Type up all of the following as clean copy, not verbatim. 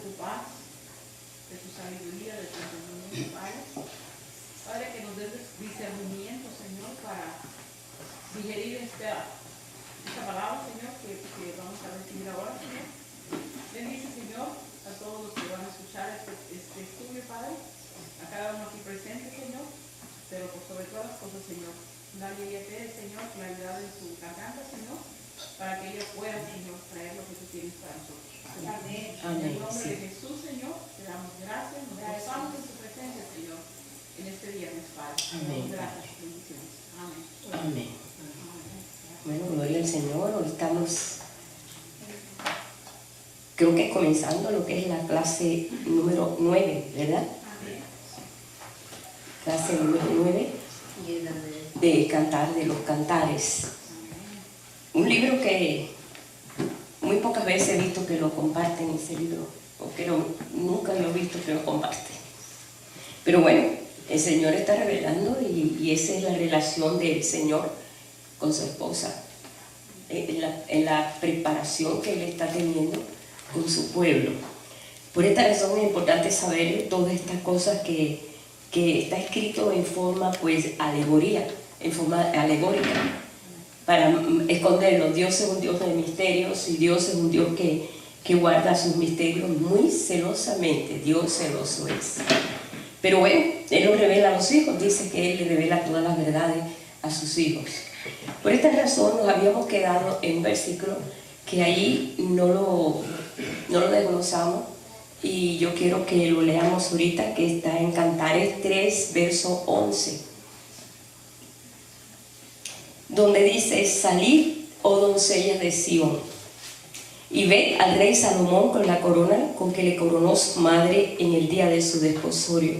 tu paz, de tu sabiduría, de tu entendimiento, Padre. Padre, que nos des discernimiento, Señor, para digerir esta palabra, Señor, que vamos a recibir ahora, Señor. Bendice, Señor, a todos los que van a escuchar este estudio, Padre, a cada uno aquí presente, Señor, pero por sobre todas las cosas, Señor, dale a ti, Señor, claridad en su garganta, Señor, para que ella pueda, Señor, traer lo que tú tienes para nosotros. Amén. En el nombre de Jesús, Señor, te damos gracias, nos gozamos en tu presencia, Señor, en este viernes, Padre. Amén. Gracias, bendiciones. Amén. Amén. Bueno, gloria al Señor. Hoy estamos, creo que comenzando lo que es la clase número 9, ¿verdad? Amén. Clase número 9 de Cantar de los Cantares. Un libro que muy pocas veces he visto que lo comparten, ese libro, porque nunca lo he visto que lo comparten. Pero bueno, el Señor está revelando y esa es la relación del Señor con su esposa, en la preparación que Él está teniendo con su pueblo. Por esta razón es importante saber todas estas cosas que está escrito en forma pues alegoría, en forma alegórica, para esconderlo. Dios es un Dios de misterios y Dios es un Dios que guarda sus misterios muy celosamente. Dios celoso es. Pero bueno, Él lo revela a los hijos, dice que Él le revela todas las verdades a sus hijos. Por esta razón nos habíamos quedado en un versículo que ahí no lo desglosamos y yo quiero que lo leamos ahorita, que está en Cantares 3, verso 11. Donde dice: salid, oh doncellas de Sión, y ved al rey Salomón con la corona con que le coronó su madre en el día de su desposorio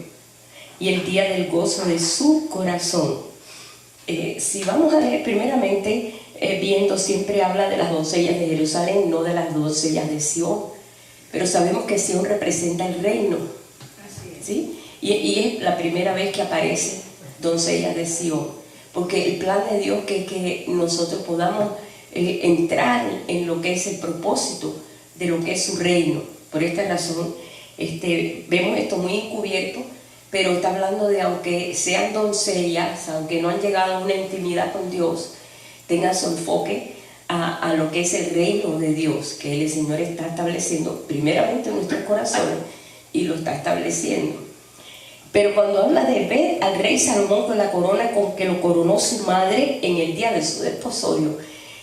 y el día del gozo de su corazón. Si vamos a leer primeramente, viendo, siempre habla de las doncellas de Jerusalén, no de las doncellas de Sión, pero sabemos que Sión representa el reino. Así es. ¿Sí? Y es la primera vez que aparece doncellas de Sión. Porque el plan de Dios es que nosotros podamos entrar en lo que es el propósito de lo que es su reino. Por esta razón vemos esto muy encubierto, pero está hablando de aunque sean doncellas, aunque no han llegado a una intimidad con Dios, tengan su enfoque a lo que es el reino de Dios, que el Señor está estableciendo primeramente en nuestros corazones y lo está estableciendo. Pero cuando habla de ver al rey Salomón con la corona con que lo coronó su madre en el día de su desposorio,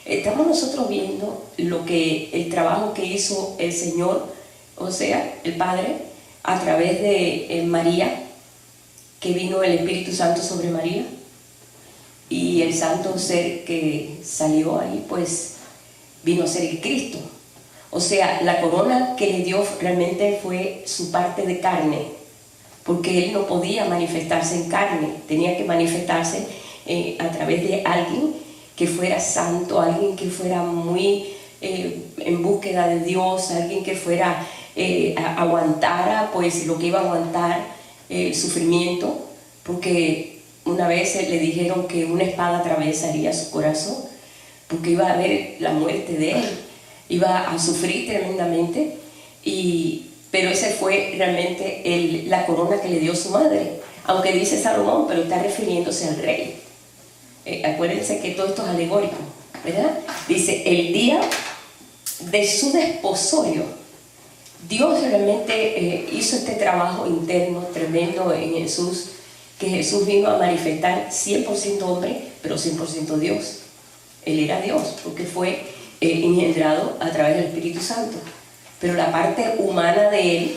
estamos nosotros viendo el trabajo que hizo el Señor, o sea, el Padre, a través de María, que vino el Espíritu Santo sobre María, y el santo ser que salió ahí, pues vino a ser el Cristo. O sea, la corona que le dio realmente fue su parte de carne, porque Él no podía manifestarse en carne, tenía que manifestarse a través de alguien que fuera santo, alguien que fuera muy en búsqueda de Dios, alguien que fuera, aguantara pues lo que iba a aguantar el sufrimiento, porque una vez le dijeron que una espada atravesaría su corazón, porque iba a haber la muerte de él, iba a sufrir tremendamente, pero ese fue realmente la corona que le dio su madre, aunque dice Salomón, pero está refiriéndose al rey. Acuérdense que todo esto es alegórico, ¿verdad? Dice, el día de su desposorio, Dios realmente hizo este trabajo interno tremendo en Jesús, que Jesús vino a manifestar 100% hombre, pero 100% Dios. Él era Dios, porque fue engendrado a través del Espíritu Santo. Pero la parte humana de él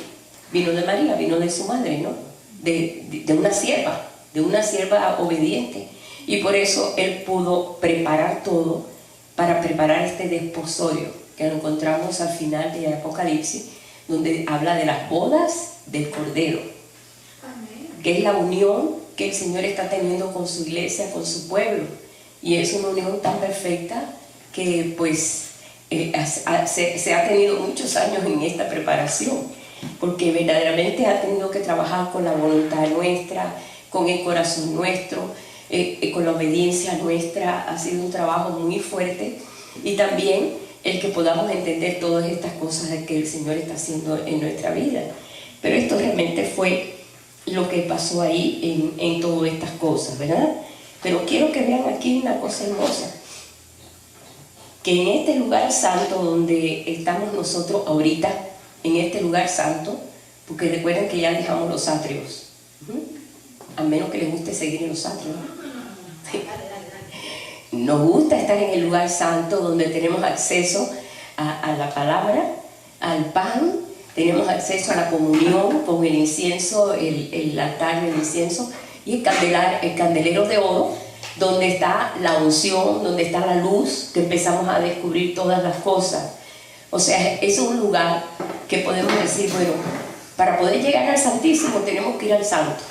vino de María, vino de su madre, ¿no? De una sierva obediente. Y por eso él pudo preparar todo para preparar este desposorio que lo encontramos al final de Apocalipsis, donde habla de las bodas del Cordero. Amén. Que es la unión que el Señor está teniendo con su iglesia, con su pueblo. Y es una unión tan perfecta que pues se ha tenido muchos años en esta preparación, porque verdaderamente ha tenido que trabajar con la voluntad nuestra, con el corazón nuestro, con la obediencia nuestra. Ha sido un trabajo muy fuerte, y también el que podamos entender todas estas cosas que el Señor está haciendo en nuestra vida. Pero esto realmente fue lo que pasó ahí en todas estas cosas, ¿verdad? Pero quiero que vean aquí una cosa hermosa, que en este lugar santo donde estamos nosotros ahorita, en este lugar santo, porque recuerden que ya dejamos los atrios, a menos que les guste seguir en los atrios, ¿no? Nos gusta estar en el lugar santo donde tenemos acceso a la palabra, al pan, tenemos acceso a la comunión con el incienso, el altar del incienso y el candelero de oro, donde está la unción, donde está la luz, que empezamos a descubrir todas las cosas. O sea, es un lugar que podemos decir, bueno, para poder llegar al Santísimo tenemos que ir al Santo,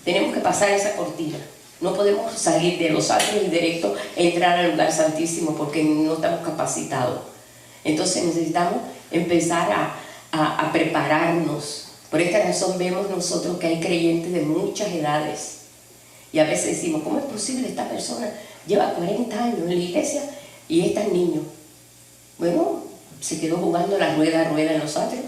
tenemos que pasar esa cortina. No podemos salir de los atrios y directo entrar al lugar santísimo porque no estamos capacitados. Entonces necesitamos empezar a prepararnos. Por esta razón vemos nosotros que hay creyentes de muchas edades. Y a veces decimos, ¿cómo es posible esta persona lleva 40 años en la iglesia y es tan niño? Bueno, se quedó jugando la rueda en los atrios.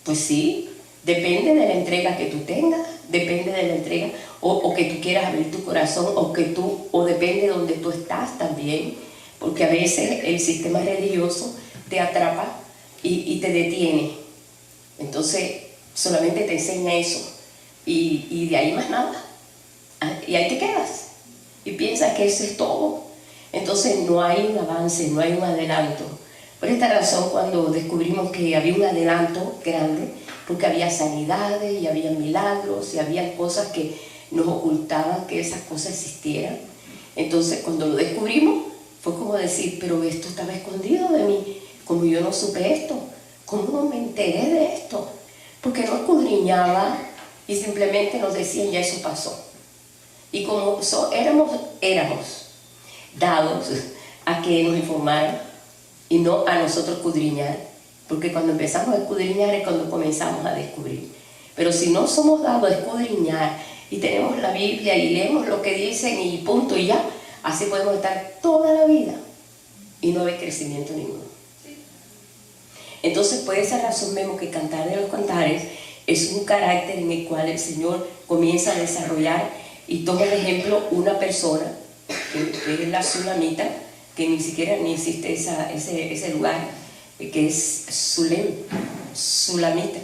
Pues sí, depende de la entrega que tú tengas, depende de la entrega o que tú quieras abrir tu corazón o depende de donde tú estás también, porque a veces el sistema religioso te atrapa y te detiene. Entonces solamente te enseña eso y de ahí más nada, y ahí te quedas y piensas que eso es todo. Entonces no hay un avance, no hay un adelanto. Por esta razón, cuando descubrimos que había un adelanto grande, porque había sanidades y había milagros y había cosas que nos ocultaban que esas cosas existieran, entonces cuando lo descubrimos fue como decir, pero esto estaba escondido de mí, como yo no supe esto, ¿cómo no me enteré de esto? Porque no escudriñaba y simplemente nos decían, ya eso pasó. Y como éramos dados a que nos informaran y no a nosotros escudriñar, porque cuando empezamos a escudriñar es cuando comenzamos a descubrir. Pero si no somos dados a escudriñar y tenemos la Biblia y leemos lo que dicen y punto y ya, así podemos estar toda la vida y no haber crecimiento ninguno. Entonces por esa razón vemos que Cantar de los Cantares es un carácter en el cual el Señor comienza a desarrollar y toma de ejemplo una persona que es la Sulamita, que ni siquiera ni existe ese lugar, que es Sulamita.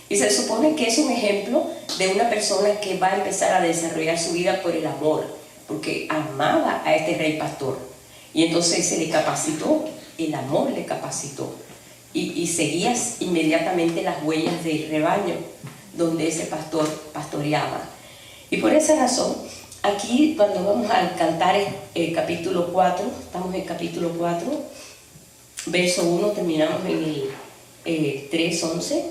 Y se supone que es un ejemplo de una persona que va a empezar a desarrollar su vida por el amor, porque amaba a este rey pastor. Y entonces se le capacitó, el amor le capacitó. Y seguías inmediatamente las huellas del rebaño donde ese pastor pastoreaba. Y por esa razón, aquí cuando vamos a cantar el capítulo 4, estamos en el capítulo 4, verso 1, terminamos en el 3:11.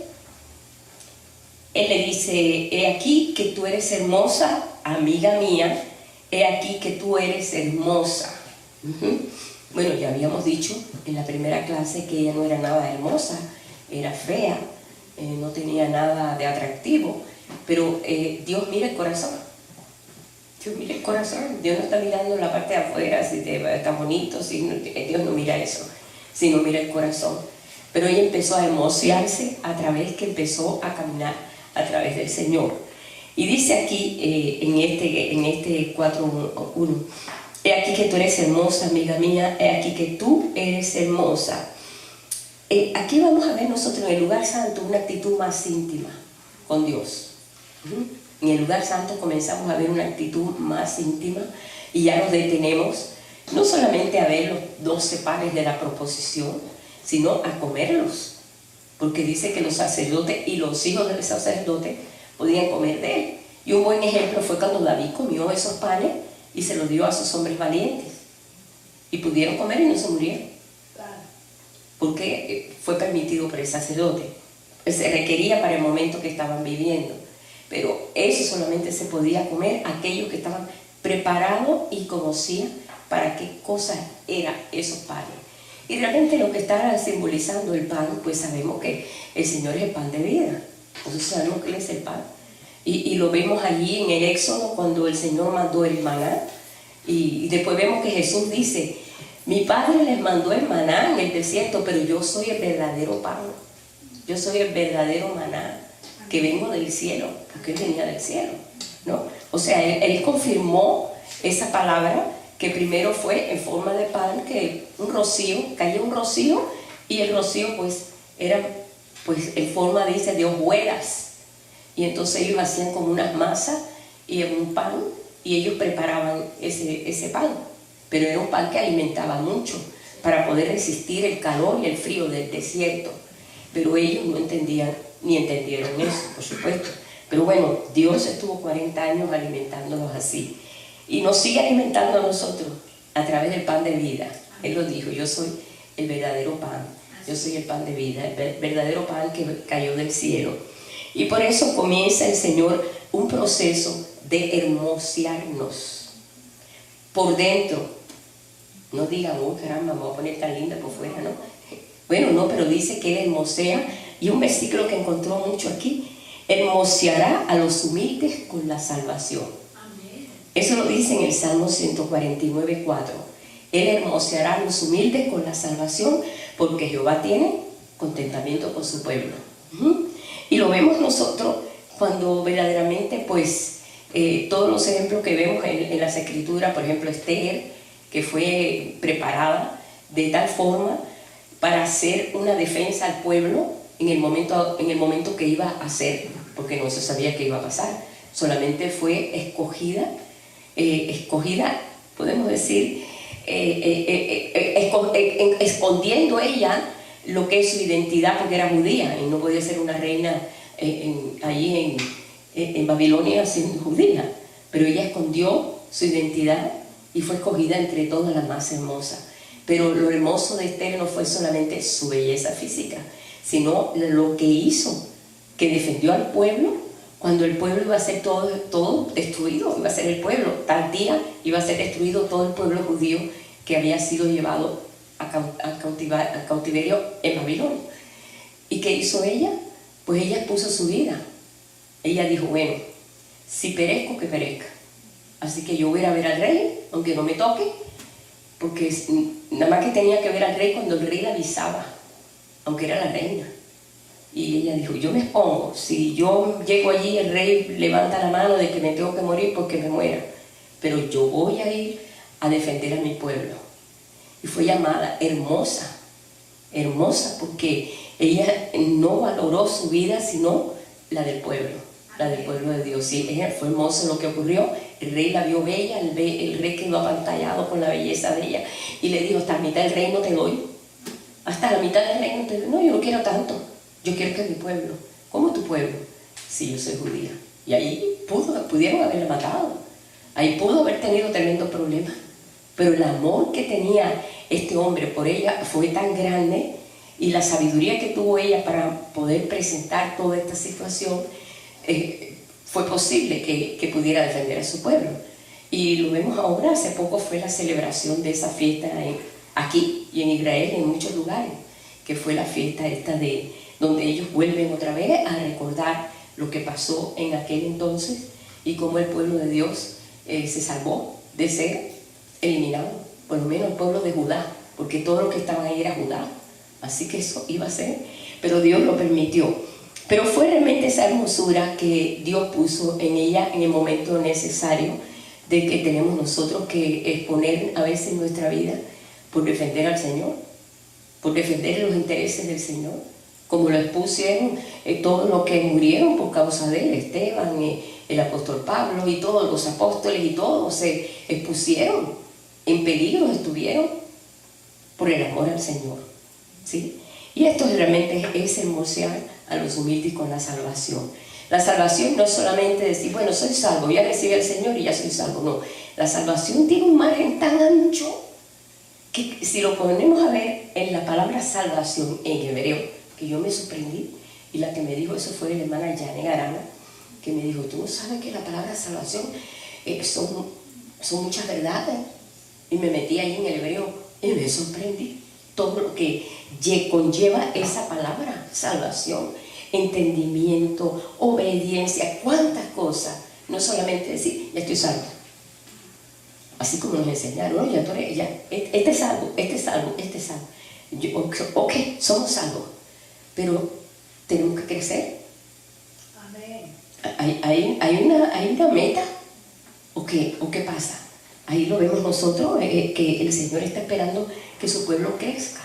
Él le dice, he aquí que tú eres hermosa, amiga mía, he aquí que tú eres hermosa. Bueno, ya habíamos dicho en la primera clase que ella no era nada hermosa, era fea, no tenía nada de atractivo, pero Dios mira el corazón. Dios mira el corazón, Dios no está mirando la parte de afuera, si está bonito, Dios no mira eso, sino mira el corazón. Pero ella empezó a emocionarse a través que empezó a caminar a través del Señor. Y dice aquí en este 4:1, he aquí que tú eres hermosa, amiga mía, he aquí que tú eres hermosa. Aquí vamos a ver nosotros en el lugar santo una actitud más íntima con Dios. En el lugar santo comenzamos a ver una actitud más íntima y ya nos detenemos no solamente a ver los 12 panes de la proposición, sino a comerlos, porque dice que los sacerdotes y los hijos del sacerdote podían comer de él. Y un buen ejemplo fue cuando David comió esos panes y se los dio a sus hombres valientes y pudieron comer y no se murieron, porque fue permitido por el sacerdote, se requería para el momento que estaban viviendo, pero eso solamente se podía comer aquellos que estaban preparados y conocían para qué cosas eran esos panes. Y realmente lo que está simbolizando el pan, pues sabemos que el Señor es el pan de vida. Entonces sabemos que Él es el pan. Y lo vemos allí en el Éxodo cuando el Señor mandó el maná. Y después vemos que Jesús dice, Mi padre les mandó el maná en el desierto, pero yo soy el verdadero pan. Yo soy el verdadero maná, que vengo del cielo, porque él venía del cielo, ¿no? O sea, él confirmó esa palabra, que primero fue en forma de pan, que un rocío, cayó un rocío, y el rocío pues era pues en forma, dice, de hojuelas. Y entonces ellos hacían como unas masas y en un pan, y ellos preparaban ese pan. Pero era un pan que alimentaba mucho para poder resistir el calor y el frío del desierto. Pero ellos no entendían, ni entendieron eso, por supuesto. Pero bueno, Dios estuvo 40 años alimentándolos así. Y nos sigue alimentando a nosotros a través del pan de vida. Él lo dijo, yo soy el verdadero pan. Yo soy el pan de vida, el verdadero pan que cayó del cielo. Y por eso comienza el Señor un proceso de hermosearnos por dentro. No digan, oh caramba, me voy a poner tan linda por fuera, ¿no? Bueno, no, pero dice que Él hermosea, y un versículo que encontró mucho aquí, hermoseará a los humildes con la salvación. Amén. Eso lo dice en el Salmo 149:4. Él hermoseará a los humildes con la salvación, porque Jehová tiene contentamiento con su pueblo. Y lo vemos nosotros cuando verdaderamente, pues, todos los ejemplos que vemos en las Escrituras, por ejemplo, Esther, que fue preparada de tal forma para hacer una defensa al pueblo en el momento que iba a hacer, porque no se sabía qué iba a pasar. Solamente fue escogida, podemos decir, escondiendo ella lo que es su identidad, porque era judía y no podía ser una reina allí en Babilonia siendo judía, pero ella escondió su identidad y fue escogida entre todas las más hermosas. Pero lo hermoso de Esther no fue solamente su belleza física, sino lo que hizo, que defendió al pueblo cuando el pueblo iba a ser todo destruido. Iba a ser el pueblo, tal día iba a ser destruido todo el pueblo judío que había sido llevado a cautiverio en Babilonia. ¿Y qué hizo ella? Pues ella puso su vida. Ella dijo, bueno, si perezco, que perezca. Así que yo voy a ir a ver al rey, aunque no me toque, porque nada más que tenía que ver al rey cuando el rey la avisaba, aunque era la reina. Y ella dijo, yo me expongo, si yo llego allí, el rey levanta la mano de que me tengo que morir, porque me muera, pero yo voy a ir a defender a mi pueblo. Y fue llamada hermosa, hermosa, porque ella no valoró su vida, sino la del pueblo de Dios. Y fue hermoso lo que ocurrió. El rey la vio bella, el rey quedó apantallado con la belleza de ella, y le dijo, hasta la mitad del reino te doy, hasta la mitad del reino te doy. No, yo no quiero tanto, yo quiero que mi pueblo. ¿Cómo tu pueblo? Sí, yo soy judía. Y ahí pudieron haberla matado, ahí pudo haber tenido tremendo problema, pero el amor que tenía este hombre por ella fue tan grande, y la sabiduría que tuvo ella para poder presentar toda esta situación, fue posible que pudiera defender a su pueblo. Y lo vemos ahora. Hace poco fue la celebración de esa fiesta aquí y en Israel, en muchos lugares, que fue la fiesta esta donde ellos vuelven otra vez a recordar lo que pasó en aquel entonces y cómo el pueblo de Dios se salvó de ser eliminado, por lo menos el pueblo de Judá, porque todo lo que estaba ahí era Judá, así que eso iba a ser, pero Dios lo permitió. Pero fue realmente esa hermosura que Dios puso en ella en el momento necesario, de que tenemos nosotros que exponer a veces nuestra vida por defender al Señor, por defender los intereses del Señor, como lo expusieron todos los que murieron por causa de él, Esteban, el apóstol Pablo y todos los apóstoles, y todos se expusieron, en peligro estuvieron por el amor al Señor, ¿sí? Y esto realmente es hermosear a los humildes con la salvación. La salvación no es solamente decir, bueno, soy salvo, ya recibí al Señor y ya soy salvo. No, la salvación tiene un margen tan ancho que si lo ponemos a ver en la palabra salvación en hebreo, que yo me sorprendí, y la que me dijo eso fue la hermana Yane Garana, que me dijo, tú no sabes que la palabra salvación son muchas verdades. Y me metí ahí en el hebreo y me sorprendí todo lo que conlleva esa palabra, salvación, entendimiento, obediencia, cuántas cosas. No solamente decir, ya estoy salvo. Así como nos enseñaron, ¿no? Este es salvo, este es salvo, este es salvo. Ok, somos salvos, pero tenemos que crecer. Amén. ¿Hay una meta? ¿O qué pasa? Ahí lo vemos nosotros, que el Señor está esperando que su pueblo crezca,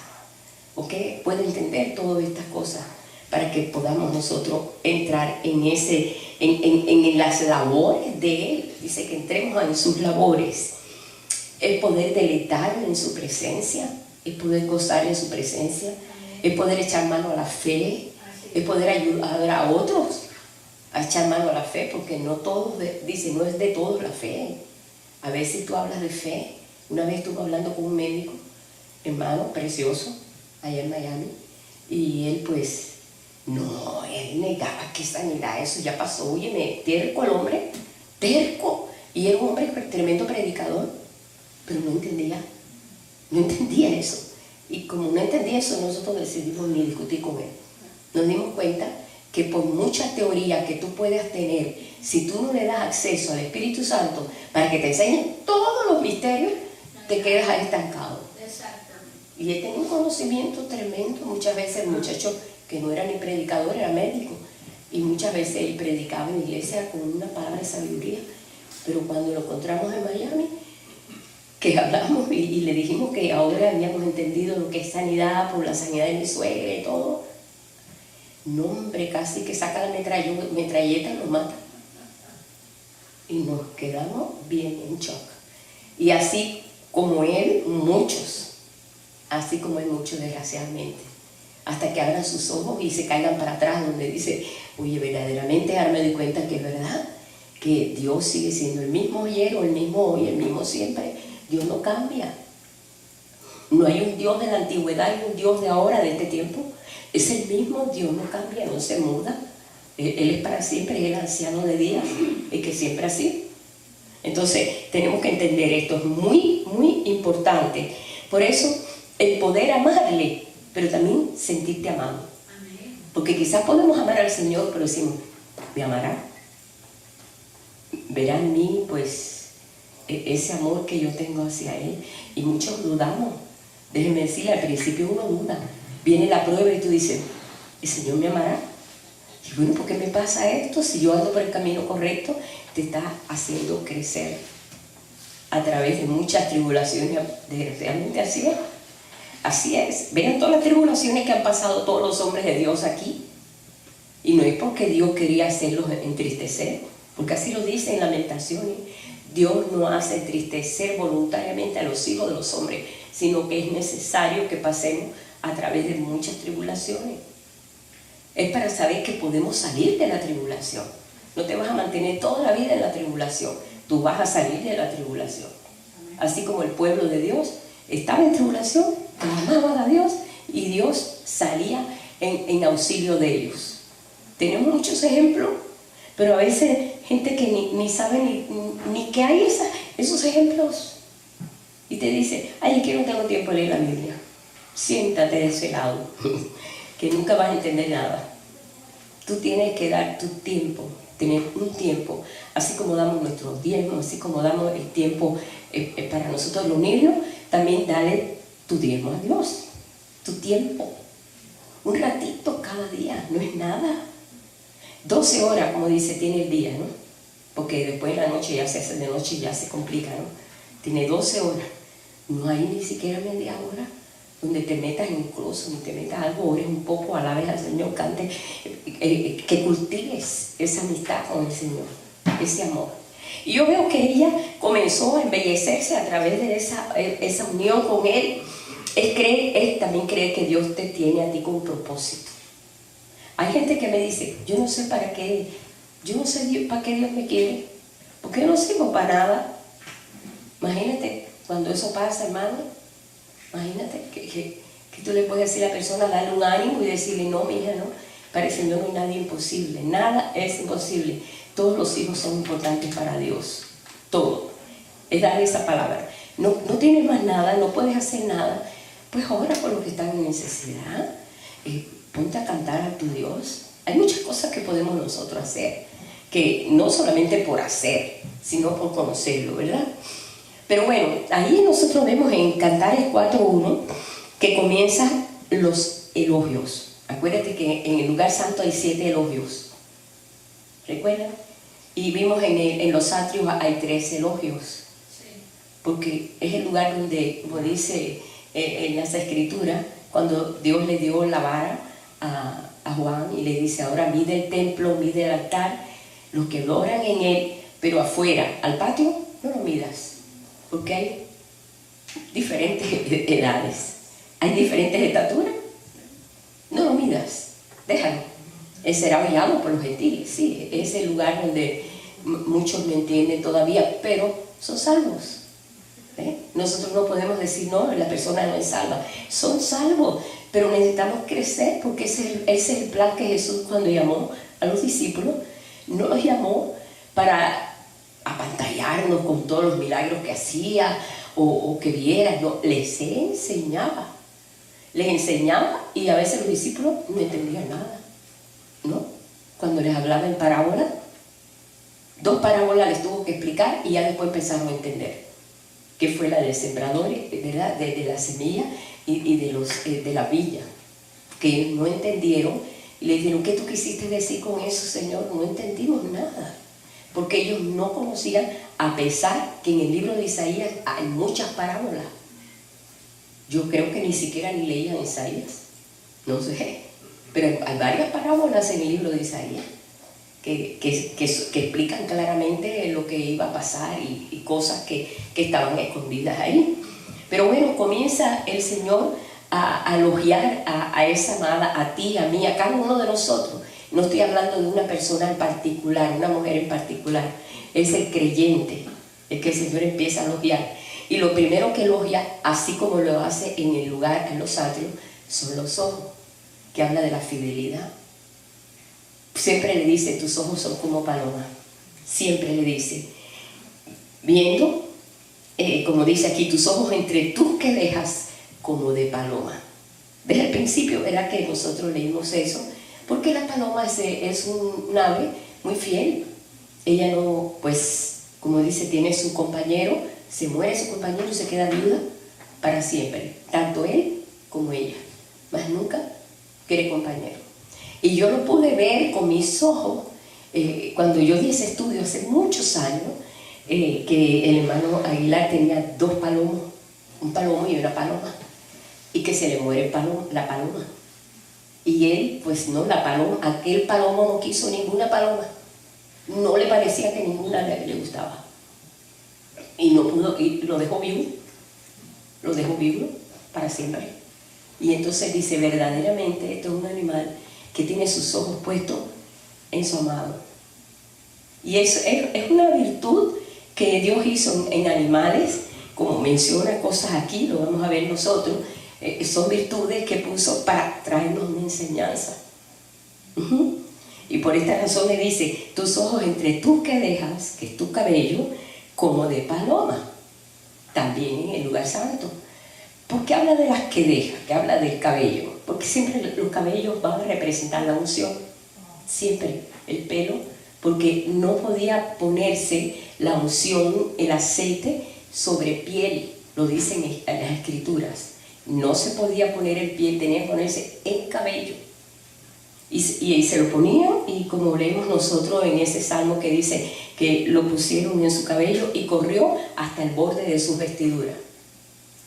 o que pueda entender todas estas cosas, para que podamos nosotros entrar en las labores de Él. Dice que entremos en sus labores. El poder deleitar en su presencia, el poder gozar en su presencia, el poder echar mano a la fe, el poder ayudar a otros a echar mano a la fe, porque no todos, dice, no es de todos la fe. A veces tú hablas de fe. Una vez estuve hablando con un médico, hermano, precioso, allá en Miami, y él pues, no, él negaba que sanidad, eso ya pasó. Óyeme, terco el hombre, terco, y era un hombre tremendo predicador, pero no entendía eso. Y como no entendía eso, nosotros decidimos ni discutir con él. Nos dimos cuenta que por mucha teoría que tú puedas tener, si tú no le das acceso al Espíritu Santo para que te enseñe todos los misterios, te quedas ahí estancado. Exactamente. Y él tenía un conocimiento tremendo. Muchas veces el muchacho, que no era ni predicador, era médico, y muchas veces él predicaba en la iglesia con una palabra de sabiduría. Pero cuando lo encontramos en Miami, que hablamos y le dijimos que ahora habíamos entendido lo que es sanidad, por la sanidad de mi suegra y todo, no, hombre, casi que saca la metralleta y nos mata. Y nos quedamos bien en shock. Y así como él, muchos, desgraciadamente, hasta que abran sus ojos y se caigan para atrás, donde dice, oye, verdaderamente ahora me doy cuenta que es verdad, que Dios sigue siendo el mismo ayer, el mismo hoy, el mismo siempre. Dios no cambia. No hay un Dios de la antigüedad y un Dios de ahora, de este tiempo. Es el mismo Dios, no cambia, no se muda. Él es para siempre, es el anciano de días, el que siempre ha sido. Entonces, tenemos que entender esto, es muy, muy importante. Por eso, el poder amarle, pero también sentirte amado. Amén. Porque quizás podemos amar al Señor, pero decimos, ¿me amará? Verá en mí, pues, ese amor que yo tengo hacia Él. Y muchos dudamos. Déjenme decirle, al principio uno duda. Viene la prueba y tú dices, ¿el Señor me amará? Y bueno, ¿por qué me pasa esto? Si yo ando por el camino correcto, te está haciendo crecer a través de muchas tribulaciones. Desgraciadamente así es. Así es. Vean todas las tribulaciones que han pasado todos los hombres de Dios aquí. Y no es porque Dios quería hacerlos entristecer, porque así lo dice en Lamentaciones. Dios no hace entristecer voluntariamente a los hijos de los hombres, sino que es necesario que pasemos a través de muchas tribulaciones. Es para saber que podemos salir de la tribulación. No te vas a mantener toda la vida en la tribulación, tú vas a salir de la tribulación. Así como el pueblo de Dios estaba en tribulación, clamaban a Dios y Dios salía en auxilio de ellos. Tenemos muchos ejemplos, pero a veces gente que ni sabe ni que hay esos ejemplos. Y te dice, ay, es que no tengo tiempo de leer la Biblia. Siéntate de ese lado, que nunca vas a entender nada. Tú tienes que dar tu tiempo, tener un tiempo, así como damos nuestros diezmos, así como damos el tiempo para nosotros los niños, también dale tu diezmo a Dios, tu tiempo. Un ratito cada día, no es nada. 12 horas, como dice, tiene el día, ¿no? Porque después de la noche ya se hace de noche y ya se complica, ¿no? Tiene 12 horas. No hay ni siquiera media hora donde te metas incluso, ni te metas algo, ores un poco, alabes al Señor, cantes, que cultives esa amistad con el Señor, ese amor. Y yo veo que ella comenzó a embellecerse a través de esa unión con Él. Él también cree que Dios te tiene a ti con un propósito. Hay gente que me dice, yo no sé para qué, yo no sé para qué Dios me quiere, porque yo no sirvo para nada. Imagínate, cuando eso pasa, hermano, imagínate que tú le puedes decir a la persona, darle un ánimo y decirle, no, mi hija, no, para el Señor no hay nada imposible, nada es imposible. Todos los hijos son importantes para Dios, todo. Es darle esa palabra. No tienes más nada, no puedes hacer nada, pues ora por los que están en necesidad. Ponte a cantar a tu Dios. Hay muchas cosas que podemos nosotros hacer, que no solamente por hacer, sino por conocerlo, ¿verdad? Pero bueno, ahí nosotros vemos en Cantares 4:1 que comienzan los elogios. Acuérdate que en el lugar santo hay 7 elogios. ¿Recuerdan? Y vimos en los atrios hay 3 elogios. Sí. Porque es el lugar donde, como dice en las escrituras, cuando Dios le dio la vara a Juan y le dice, ahora mide el templo, mide el altar, los que adoran en él, pero afuera, al patio, no lo midas, porque hay diferentes edades, hay diferentes estaturas, no lo midas, déjalo. Él será hollado por los gentiles, sí, es el lugar donde muchos no entienden todavía, pero son salvos. Nosotros no podemos decir, no, la persona no es salva, son salvos, pero necesitamos crecer porque ese es el plan que Jesús cuando llamó a los discípulos, no los llamó para apantallarnos con todos los milagros que hacía o que vieran, no, les enseñaba y a veces los discípulos no entendían nada, ¿no? Cuando les hablaba en parábolas, 2 parábolas les tuvo que explicar y ya después empezaron a entender, que fue la del sembrador, ¿verdad? De la semilla y de la villa, que no entendieron y le dijeron, ¿qué tú quisiste decir con eso, Señor? No entendimos nada, porque ellos no conocían, a pesar que en el libro de Isaías hay muchas parábolas. Yo creo que ni siquiera ni leían Isaías, no sé, pero hay varias parábolas en el libro de Isaías que explican claramente lo que iba a pasar y cosas que estaban escondidas ahí. Pero bueno, comienza el Señor a elogiar a esa amada, a ti, a mí, a cada uno de nosotros. No estoy hablando de una persona en particular, una mujer en particular. Es el creyente el que el Señor empieza a elogiar. Y lo primero que elogia, así como lo hace en el lugar, en los atrios, son los ojos, que habla de la fidelidad. Siempre le dice, tus ojos son como paloma. Siempre le dice, viendo, como dice aquí, tus ojos entre tus que dejas como de paloma. Desde el principio, ¿verdad? Que nosotros leímos eso, porque la paloma es un ave muy fiel. Ella no, pues, como dice, tiene su compañero, se muere su compañero y se queda viuda para siempre, tanto él como ella, más nunca quiere compañero. Y yo lo pude ver con mis ojos cuando yo di ese estudio hace muchos años, que el hermano Aguilar tenía 2 palomos, un palomo y una paloma, y que se le muere la paloma. Y él, pues no, aquel palomo no quiso ninguna paloma, no le parecía que ninguna le gustaba. Y no pudo, y lo dejó viudo para siempre. Y entonces dice, verdaderamente esto es un animal que tiene sus ojos puestos en su amado. Y es una virtud que Dios hizo en animales, como menciona cosas aquí, lo vamos a ver nosotros, son virtudes que puso para traernos una enseñanza. Y por esta razón le dice, tus ojos entre tus que dejas, que es tu cabello, como de paloma, también en el lugar santo. ¿Por qué habla de las que deja? Que habla del cabello, porque siempre los cabellos van a representar la unción, siempre el pelo, porque no podía ponerse la unción, el aceite sobre piel, lo dicen en las escrituras, no se podía poner en piel, tenía que ponerse en cabello. Y se lo ponían, y como leemos nosotros en ese salmo que dice que lo pusieron en su cabello y corrió hasta el borde de sus vestiduras,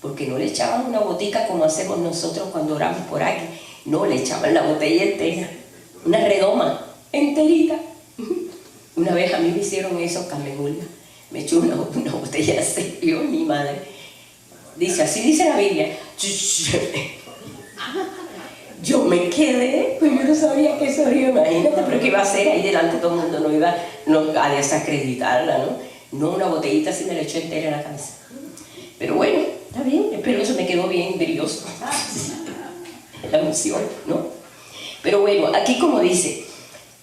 porque no le echaban una botica como hacemos nosotros cuando oramos por aquí, no, le echaban la botella entera, una redoma enterita. Una vez a mí me hicieron eso, Carmen Julia, me echó una botella de aceite, Dios, mi madre, dice, así dice la Biblia. Yo me quedé, pues yo no sabía que eso era, imagínate, pero ¿qué iba a hacer ahí delante de todo el mundo? No iba a desacreditarla, ¿no? No, una botellita así me la echó entera en la cabeza. Pero bueno, está bien, pero eso me quedó bien brilloso, la unción, ¿no? Pero bueno, aquí como dice,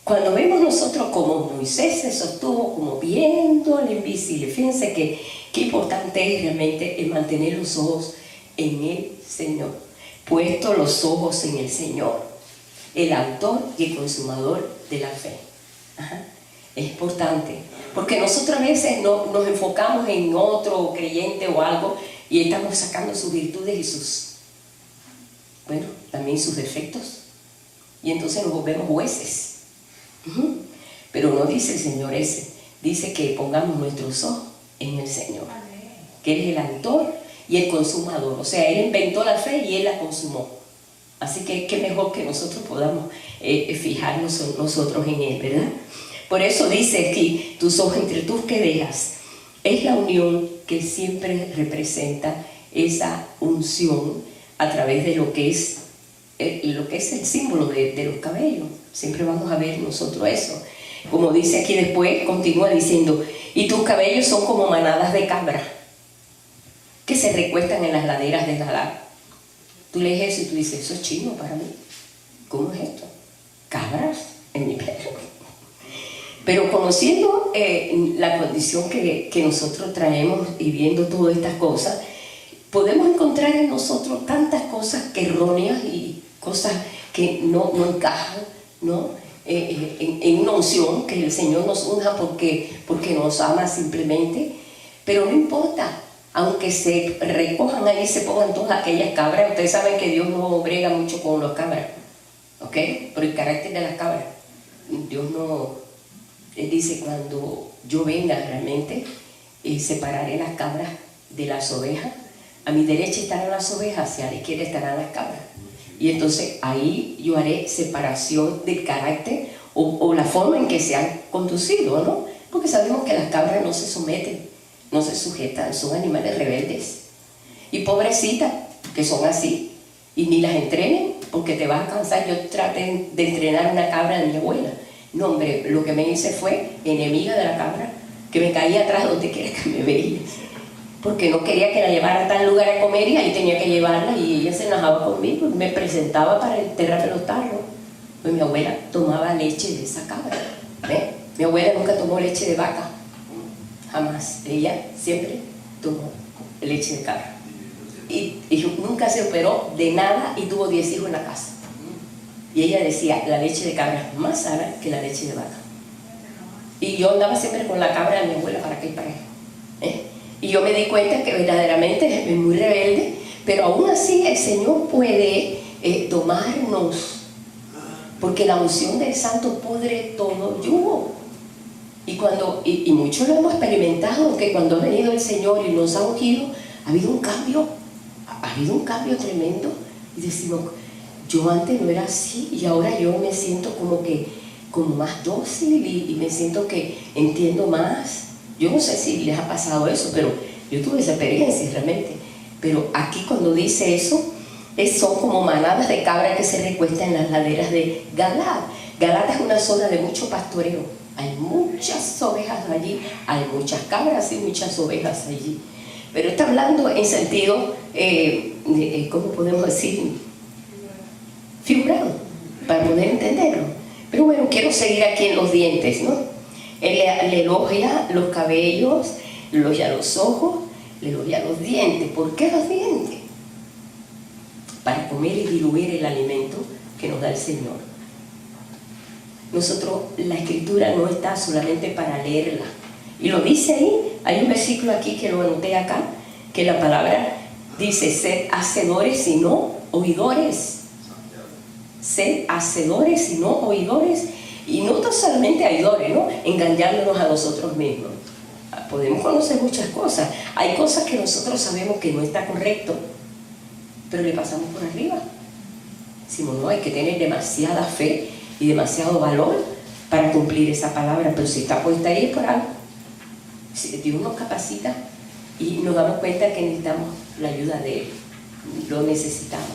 cuando vemos nosotros como Moisés se sostuvo como viendo al invisible, fíjense qué importante es realmente el mantener los ojos en el Señor. Puesto los ojos en el Señor, el autor y el consumador de la fe. Es importante, porque nosotros a veces nos enfocamos en otro creyente o algo y estamos sacando sus virtudes y bueno, también sus defectos. Y entonces nos volvemos jueces. Pero no dice el Señor ese, dice que pongamos nuestros ojos en el Señor, que Él es el autor y el consumador. O sea, Él inventó la fe y Él la consumó. Así que qué mejor que nosotros podamos fijarnos nosotros en Él, ¿verdad? Por eso dice aquí, tus ojos entre tus que dejas. Es la unión que siempre representa esa unción a través de lo que es el símbolo de los cabellos. Siempre vamos a ver nosotros eso. Como dice aquí después, continúa diciendo, y tus cabellos son como manadas de cabra que se recuestan en las laderas de Galaad. Tú lees eso y tú dices, eso es chino para mí. ¿Cómo es esto? Cabras en mi pelo. Pero conociendo la condición que nosotros traemos y viendo todas estas cosas, podemos encontrar en nosotros tantas cosas que erróneas y cosas que no encajan, ¿no? En una unción que el Señor nos unja porque nos ama simplemente, pero no importa, aunque se recojan ahí, se pongan todas aquellas cabras. Ustedes saben que Dios no brega mucho con las cabras, ¿ok? Por el carácter de las cabras. Dios no, Él dice, cuando yo venga realmente, separaré las cabras de las ovejas. A mi derecha estarán las ovejas y a la izquierda estarán las cabras. Y entonces ahí yo haré separación del carácter o la forma en que se han conducido, ¿no? Porque sabemos que las cabras no se someten, no se sujetan, son animales rebeldes. Y pobrecitas, que son así, y ni las entrenen, porque te vas a cansar. Yo traté de entrenar una cabra de mi abuela. No, hombre, lo que me hice fue enemiga de la cabra, que me caía atrás donde quiera que me veía. Porque no quería que la llevara a tal lugar a comer y ahí tenía que llevarla, y ella se enojaba conmigo y me presentaba para enterrarme los tarros. Pues mi abuela tomaba leche de esa cabra. Mi abuela nunca tomó leche de vaca, jamás. Ella siempre tomó leche de cabra. Y nunca se operó de nada y tuvo 10 hijos en la casa. Y ella decía, la leche de cabra es más sana que la leche de vaca. Y yo andaba siempre con la cabra de mi abuela para acá y para allá. Y yo me di cuenta que verdaderamente es muy rebelde, pero aún así el Señor puede tomarnos, porque la unción del Santo pudre todo yugo. Y muchos lo hemos experimentado, que cuando ha venido el Señor y nos ha ungido, ha habido un cambio tremendo. Y decimos, yo antes no era así y ahora yo me siento como más dócil y me siento que entiendo más. Yo no sé si les ha pasado eso, pero yo tuve esa experiencia realmente. Pero aquí cuando dice eso, son como manadas de cabra que se recuestan en las laderas de Galaad. Galaad es una zona de mucho pastoreo. Hay muchas ovejas allí, hay muchas cabras y muchas ovejas allí. Pero está hablando en sentido, ¿cómo podemos decir? Figurado, para poder entenderlo. Pero bueno, quiero seguir aquí en los dientes, ¿no? Él le elogia los cabellos, le elogia los ojos, le elogia los dientes. ¿Por qué los dientes? Para comer y diluir el alimento que nos da el Señor. Nosotros, la Escritura no está solamente para leerla. Y lo dice ahí, hay un versículo aquí que lo anoté acá, que la palabra dice, sed hacedores y no oidores. Sed hacedores y no oidores. Y no solamente oidores, ¿no? Engañándonos a nosotros mismos. Podemos conocer muchas cosas. Hay cosas que nosotros sabemos que no está correcto, pero le pasamos por arriba. Decimos, no, hay que tener demasiada fe y demasiado valor para cumplir esa palabra, pero si está puesta ahí es por algo. Dios nos capacita y nos damos cuenta que necesitamos la ayuda de Él. Lo necesitamos.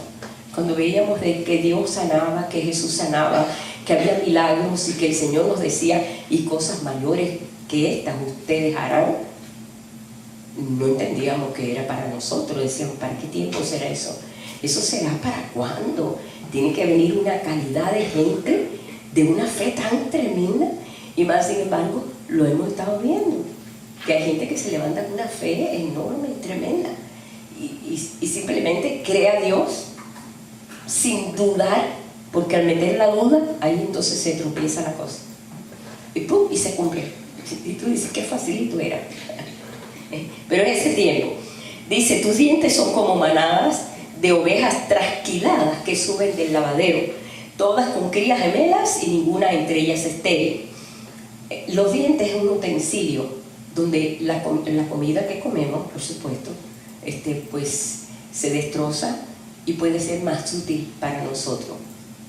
Cuando veíamos de que Dios sanaba, que Jesús sanaba, que había milagros y que el Señor nos decía, y cosas mayores que estas ustedes harán, no entendíamos que era para nosotros. Decíamos, ¿para qué tiempo será eso? ¿Eso será para cuándo? Tiene que venir una calidad de gente de una fe tan tremenda, y más sin embargo lo hemos estado viendo, que hay gente que se levanta con una fe enorme y tremenda y simplemente cree a Dios sin dudar, porque al meter la duda ahí entonces se tropieza la cosa. y ¡pum! Y se cumple. Y tú dices, qué facilito era. Pero en ese tiempo, dice, tus dientes son como manadas de ovejas trasquiladas que suben del lavadero, todas con crías gemelas y ninguna entre ellas estéril. Los dientes es un utensilio donde la comida que comemos, por supuesto, pues se destroza y puede ser más útil para nosotros.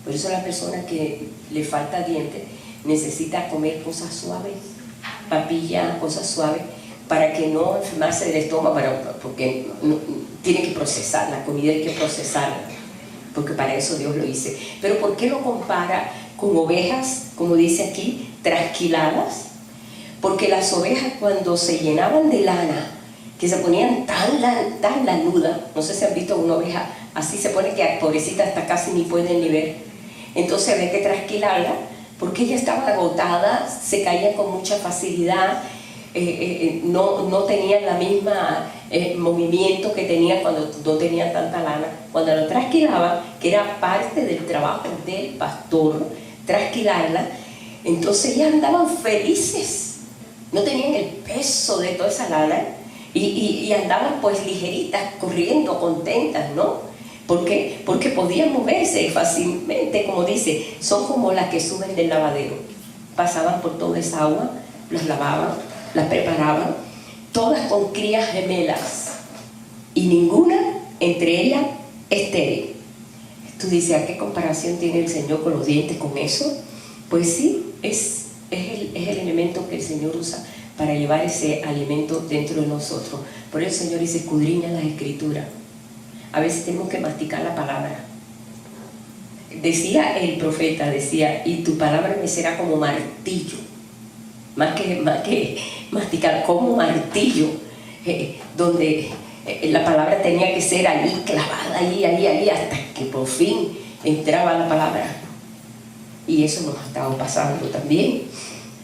Por eso la persona que le falta dientes necesita comer cosas suaves, papilla, cosas suaves, para que no enfermarse del estómago, porque tiene que procesar, la comida hay que procesarla, porque para eso Dios lo hizo. Pero ¿por qué lo compara con ovejas, como dice aquí, trasquiladas? Porque las ovejas cuando se llenaban de lana, que se ponían tan lanudas, no sé si han visto una oveja, así se pone que pobrecita hasta casi ni pueden ni ver, entonces había que trasquilarla, porque ella estaba agotada, se caía con mucha facilidad, no tenían la misma movimiento que tenían cuando no tenían tanta lana. Cuando lo trasquilaban, que era parte del trabajo del pastor, trasquilarla, entonces ya andaban felices, no tenían el peso de toda esa lana y andaban pues ligeritas, corriendo, contentas, ¿no? ¿Por qué? Porque podían moverse fácilmente, como dice, son como las que suben del lavadero, pasaban por toda esa agua, las lavaban, las preparaban, todas con crías gemelas y ninguna entre ellas estéril. Tú dices, ¿a qué comparación tiene el Señor con los dientes con eso? Pues sí, es el elemento que el Señor usa para llevar ese alimento dentro de nosotros. Por eso el Señor dice, escudriña las Escrituras. A veces tenemos que masticar la palabra. Decía el profeta, decía, y tu palabra me será como martillo. Más que masticar, como martillo, donde la palabra tenía que ser ahí, clavada, ahí, hasta que por fin entraba la palabra. Y eso nos ha estado pasando también.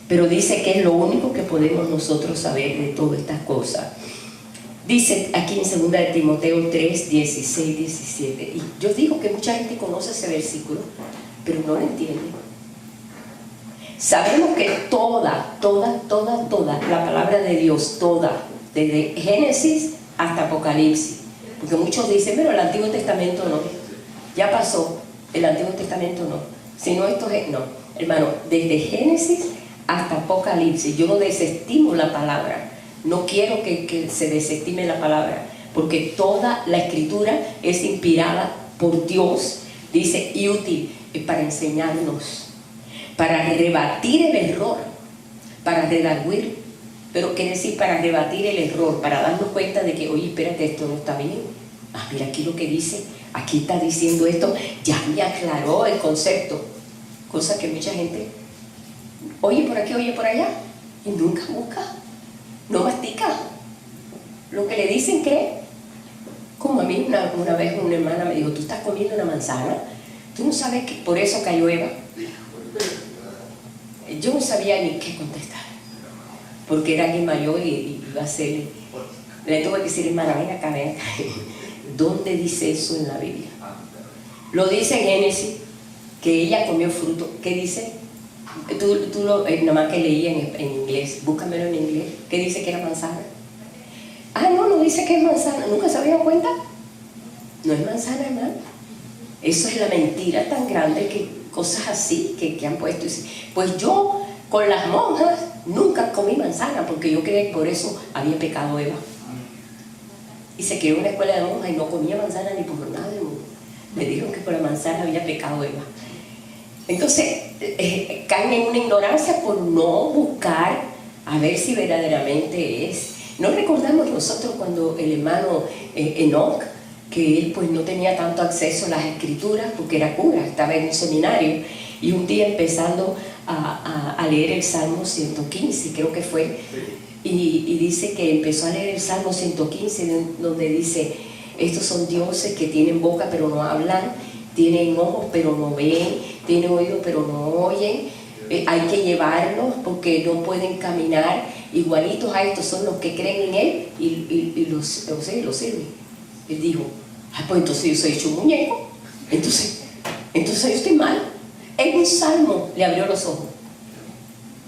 Pero dice que es lo único que podemos nosotros saber de todas estas cosas. Dice aquí en 2 de Timoteo 3, 16, 17. Y yo digo que mucha gente conoce ese versículo, pero no lo entiende. Sabemos que toda la palabra de Dios, toda, desde Génesis hasta Apocalipsis, porque muchos dicen, pero el Antiguo Testamento no, ya pasó, el Antiguo Testamento no, sino esto es, no, hermano, desde Génesis hasta Apocalipsis, yo no desestimo la palabra, no quiero que se desestime la palabra, porque toda la Escritura es inspirada por Dios, dice, y útil para enseñarnos, para rebatir el error, para redarguir, pero quiere decir para rebatir el error, para darnos cuenta de que, oye, espérate, esto no está bien. Ah, mira aquí lo que dice, aquí está diciendo esto, ya me aclaró el concepto, cosa que mucha gente oye por aquí, oye por allá, y nunca busca, no mastica, lo que le dicen cree. Como a mí una vez una hermana me dijo, tú estás comiendo una manzana, tú no sabes que por eso cayó Eva. Yo no sabía ni qué contestar, porque era alguien mayor y iba a ser, le tuve que decir, hermana, ven acá, ¿dónde dice eso en la Biblia? Lo dice en Génesis, que ella comió fruto. ¿Qué dice? Tú nada más que leí en inglés, búscamelo en inglés. ¿Qué dice que era manzana? Ah, no dice que es manzana. ¿Nunca se habían cuenta? No es manzana, hermano. Eso es la mentira tan grande, que cosas así que han puesto. Pues yo con las monjas nunca comí manzana, porque yo creía que por eso había pecado Eva. Y se quedó en una escuela de monjas y no comía manzana ni por nada del mundo. Me dijeron que por la manzana había pecado Eva. Entonces caen en una ignorancia por no buscar a ver si verdaderamente es. No recordamos nosotros cuando el hermano Enoch, que él pues no tenía tanto acceso a las escrituras porque era cura, estaba en un seminario, y un día empezando a leer el Salmo 115, creo que fue, y dice que empezó a leer el Salmo 115, donde dice, estos son dioses que tienen boca pero no hablan, tienen ojos pero no ven, tienen oídos pero no oyen, hay que llevarlos porque no pueden caminar, igualitos a estos son los que creen en él y los sirven. Él dijo, pues entonces yo soy hecho un muñeco, entonces yo estoy mal. En un salmo le abrió los ojos.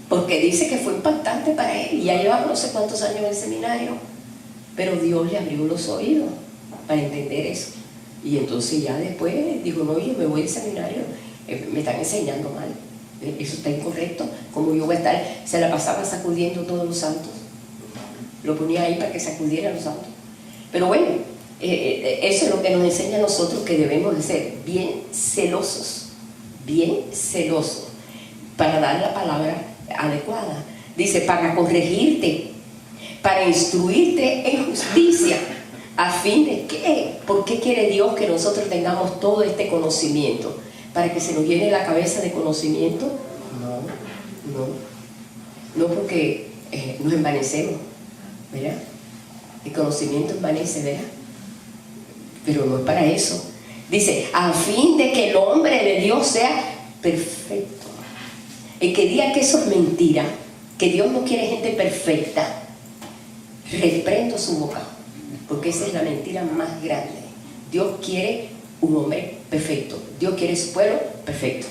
porque dice que fue impactante para él, y ya llevaba no sé cuántos años en el seminario, pero Dios le abrió los oídos para entender eso. Y entonces ya después dijo, no, yo me voy al seminario, me están enseñando mal, eso está incorrecto, como yo voy a estar, se la pasaba sacudiendo todos los santos, lo ponía ahí para que sacudiera a los santos. Pero bueno, eso es lo que nos enseña a nosotros, que debemos de ser bien celosos para dar la palabra adecuada. Dice, para corregirte, para instruirte en justicia, a fin de que, ¿por qué quiere Dios que nosotros tengamos todo este conocimiento? ¿Para que se nos llene la cabeza de conocimiento? No porque nos envanecemos, ¿verdad? El conocimiento envanece, ¿verdad? Pero no es para eso. Dice, a fin de que el hombre de Dios sea perfecto. El que diga que eso es mentira, que Dios no quiere gente perfecta, reprendo su boca, porque esa es la mentira más grande. Dios quiere un hombre perfecto. Dios quiere su pueblo perfecto.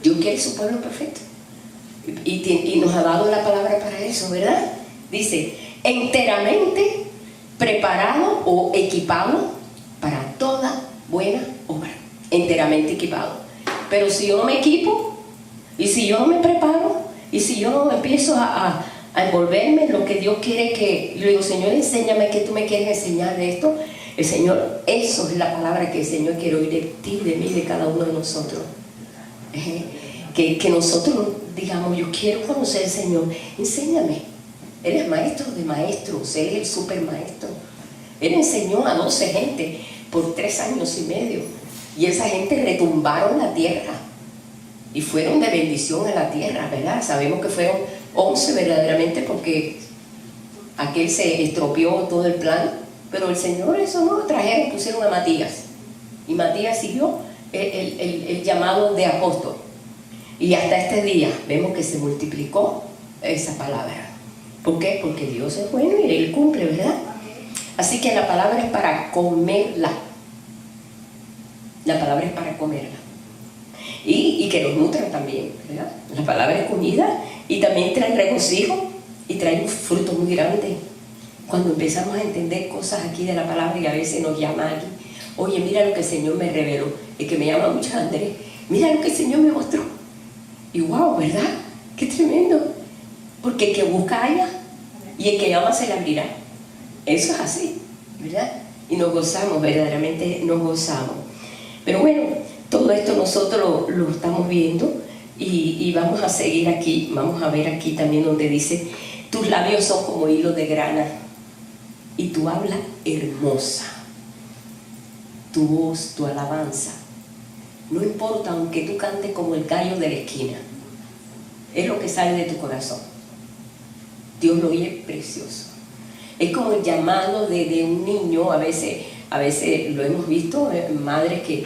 Dios quiere su pueblo perfecto. Y nos ha dado la palabra para eso, ¿verdad? Dice, enteramente preparado o equipado para toda buena obra. Enteramente equipado. Pero si yo no me equipo, y si yo no me preparo, y si yo no empiezo a envolverme en lo que Dios quiere que... Yo digo, Señor, enséñame qué tú me quieres enseñar de esto. El Señor, eso es la palabra que el Señor quiere oír de ti, de mí, de cada uno de nosotros. Que nosotros digamos, yo quiero conocer al Señor, enséñame. Él es maestro de maestros, Él es el super maestro. Él enseñó a 12 gente por 3 años y medio, y esa gente retumbaron la tierra y fueron de bendición a la tierra, ¿verdad? Sabemos que fueron 11 verdaderamente, porque aquel se estropeó todo el plan, pero el Señor eso no lo trajeron, pusieron a Matías, y Matías siguió el llamado de apóstol, y hasta este día vemos que se multiplicó esa palabra. ¿Por qué? Porque Dios es bueno y Él cumple, ¿verdad? Así que la palabra es para comerla. La palabra es para comerla. Y que nos nutra también, ¿verdad? La palabra es comida y también trae regocijo y trae un fruto muy grande. Cuando empezamos a entender cosas aquí de la palabra, y a veces nos llama alguien, oye, mira lo que el Señor me reveló. El que me llama mucho Andrés, mira lo que el Señor me mostró. Y wow, ¿verdad? Qué tremendo. Porque el que busca halla, y el que llama se le abrirá. Eso es así, ¿verdad? Y nos gozamos, verdaderamente nos gozamos. Pero bueno, todo esto nosotros lo estamos viendo, y vamos a seguir aquí. Vamos a ver aquí también donde dice, tus labios son como hilo de grana, y tu habla hermosa. Tu voz, tu alabanza, no importa aunque tú cantes como el gallo de la esquina, es lo que sale de tu corazón. Dios lo oye precioso. Es como el llamado de un niño. A veces lo hemos visto, madres que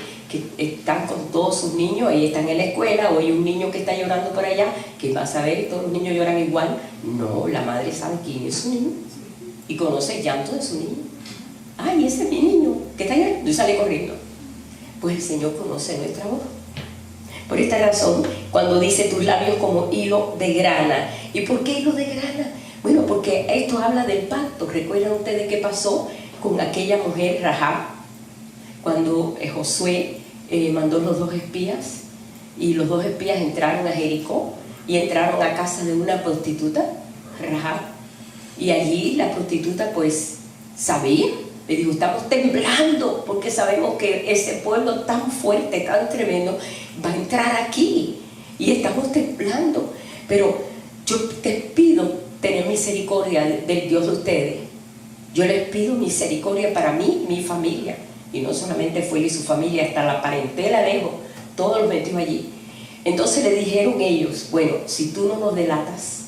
están con todos sus niños, ahí están en la escuela, o hay un niño que está llorando por allá, que va a saber, todos los niños lloran igual. No, la madre sabe quién es su niño y conoce el llanto de su niño. Ay, ese es mi niño que está llorando, y sale corriendo. Pues el Señor conoce nuestra voz. Por esta razón, cuando dice tus labios como hilo de grana. ¿Y por qué hilo de grana? Bueno, porque esto habla del pacto. ¿Recuerdan ustedes qué pasó con aquella mujer Rahab? Cuando Josué mandó los 2 espías, y los 2 espías entraron a Jericó y entraron a casa de una prostituta, Rahab, y allí la prostituta pues sabía, le dijo, estamos temblando porque sabemos que ese pueblo tan fuerte, tan tremendo va a entrar aquí y estamos temblando, pero yo te pido tener misericordia del Dios de ustedes. Yo les pido misericordia para mí, mi familia. Y no solamente fue él y su familia, hasta la parentela lejos, todos los metió allí. Entonces le dijeron ellos, bueno, si tú no nos delatas,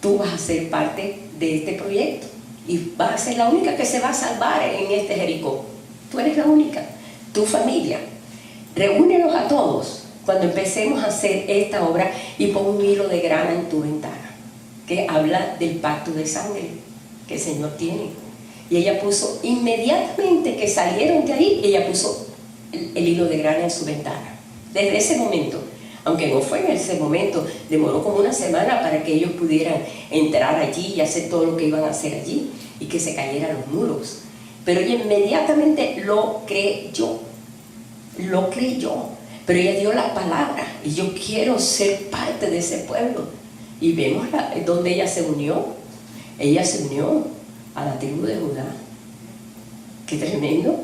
tú vas a ser parte de este proyecto y vas a ser la única que se va a salvar en este Jericó. Tú eres la única, tu familia. Reúnenos a todos cuando empecemos a hacer esta obra, y pon un hilo de grana en tu ventana, que habla del pacto de sangre que el Señor tiene. Y ella puso, inmediatamente que salieron de ahí, ella puso el hilo de grana en su ventana. Desde ese momento, aunque no fue en ese momento, demoró como una semana para que ellos pudieran entrar allí y hacer todo lo que iban a hacer allí y que se cayeran los muros. Pero ella inmediatamente lo creyó, pero ella dio la palabra y yo quiero ser parte de ese pueblo. Y vemos donde ella se unió a la tribu de Judá. ¡Qué tremendo!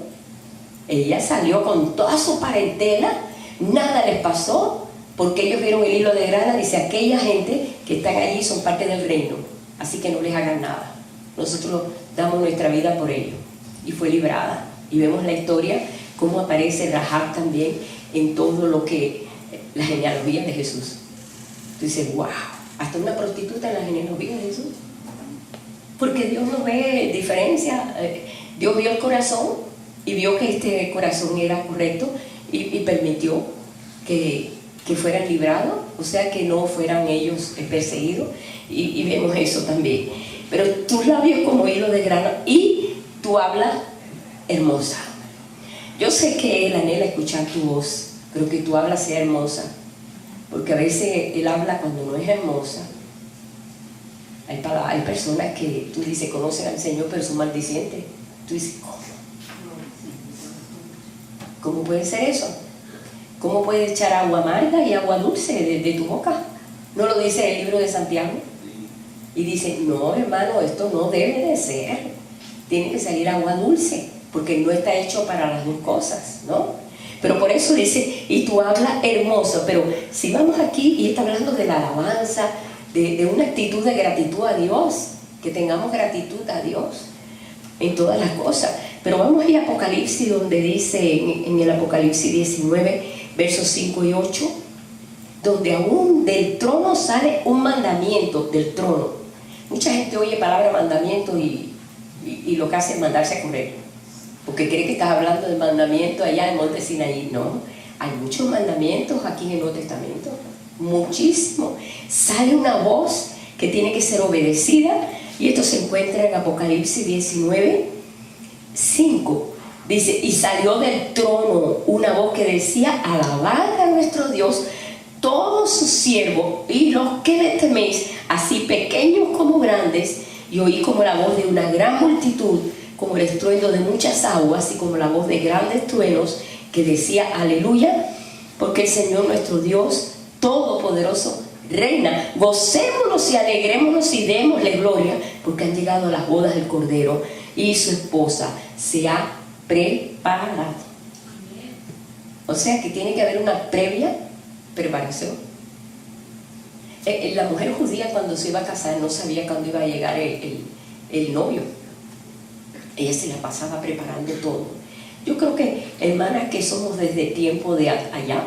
Ella salió con toda su parentela, nada les pasó, porque ellos vieron el hilo de grana. Dice, aquella gente que están allí son parte del reino, así que no les hagan nada. Nosotros damos nuestra vida por ellos. Y fue librada. Y vemos la historia, cómo aparece Rahab también en todo lo que, la genealogía de Jesús. Tú dices, wow, hasta una prostituta en la genealogía de Jesús. Porque Dios no ve diferencia. Dios vio el corazón y vio que este corazón era correcto y permitió que fueran librados, o sea, que no fueran ellos perseguidos, y vemos eso también. Pero tus labios como hilo de grano y tu habla hermosa. Yo sé que Él anhela escuchar tu voz, pero que tu habla sea hermosa, porque a veces Él habla cuando no es hermosa. Hay personas que tú dices conocen al Señor, pero son maldicientes. Tú dices, ¿cómo? ¿Cómo puede ser eso? ¿Cómo puede echar agua amarga y agua dulce de tu boca? ¿No lo dice el libro de Santiago? Y dice, no, hermano, esto no debe de ser. Tiene que salir agua dulce, porque no está hecho para las dos cosas, ¿no? Pero por eso dice, y tú hablas hermoso. Pero si vamos aquí, y está hablando de la alabanza, de una actitud de gratitud a Dios, que tengamos gratitud a Dios en todas las cosas. Pero vamos a ir a Apocalipsis, donde dice en el Apocalipsis 19, versos 5 y 8, donde aún del trono sale un mandamiento del trono. Mucha gente oye palabra mandamiento y lo que hace es mandarse a correr, porque cree que estás hablando del mandamiento allá en Monte Sinaí. No, hay muchos mandamientos aquí en el Nuevo Testamento, muchísimo. Sale una voz que tiene que ser obedecida, y esto se encuentra en Apocalipsis 19, 5. Dice, y salió del trono una voz que decía, alabad a nuestro Dios todos sus siervos y los que le teméis, así pequeños como grandes. Y oí como la voz de una gran multitud, como el estruendo de muchas aguas, y como la voz de grandes truenos, que decía, aleluya, porque el Señor nuestro Dios Todopoderoso reina. Gocémonos y alegrémonos y démosle gloria, porque han llegado las bodas del Cordero, y su esposa se ha preparado. O sea que tiene que haber una previa preparación. La mujer judía, cuando se iba a casar, no sabía cuándo iba a llegar el novio. Ella se la pasaba preparando todo. Yo creo que, hermanas, que somos desde tiempo de allá,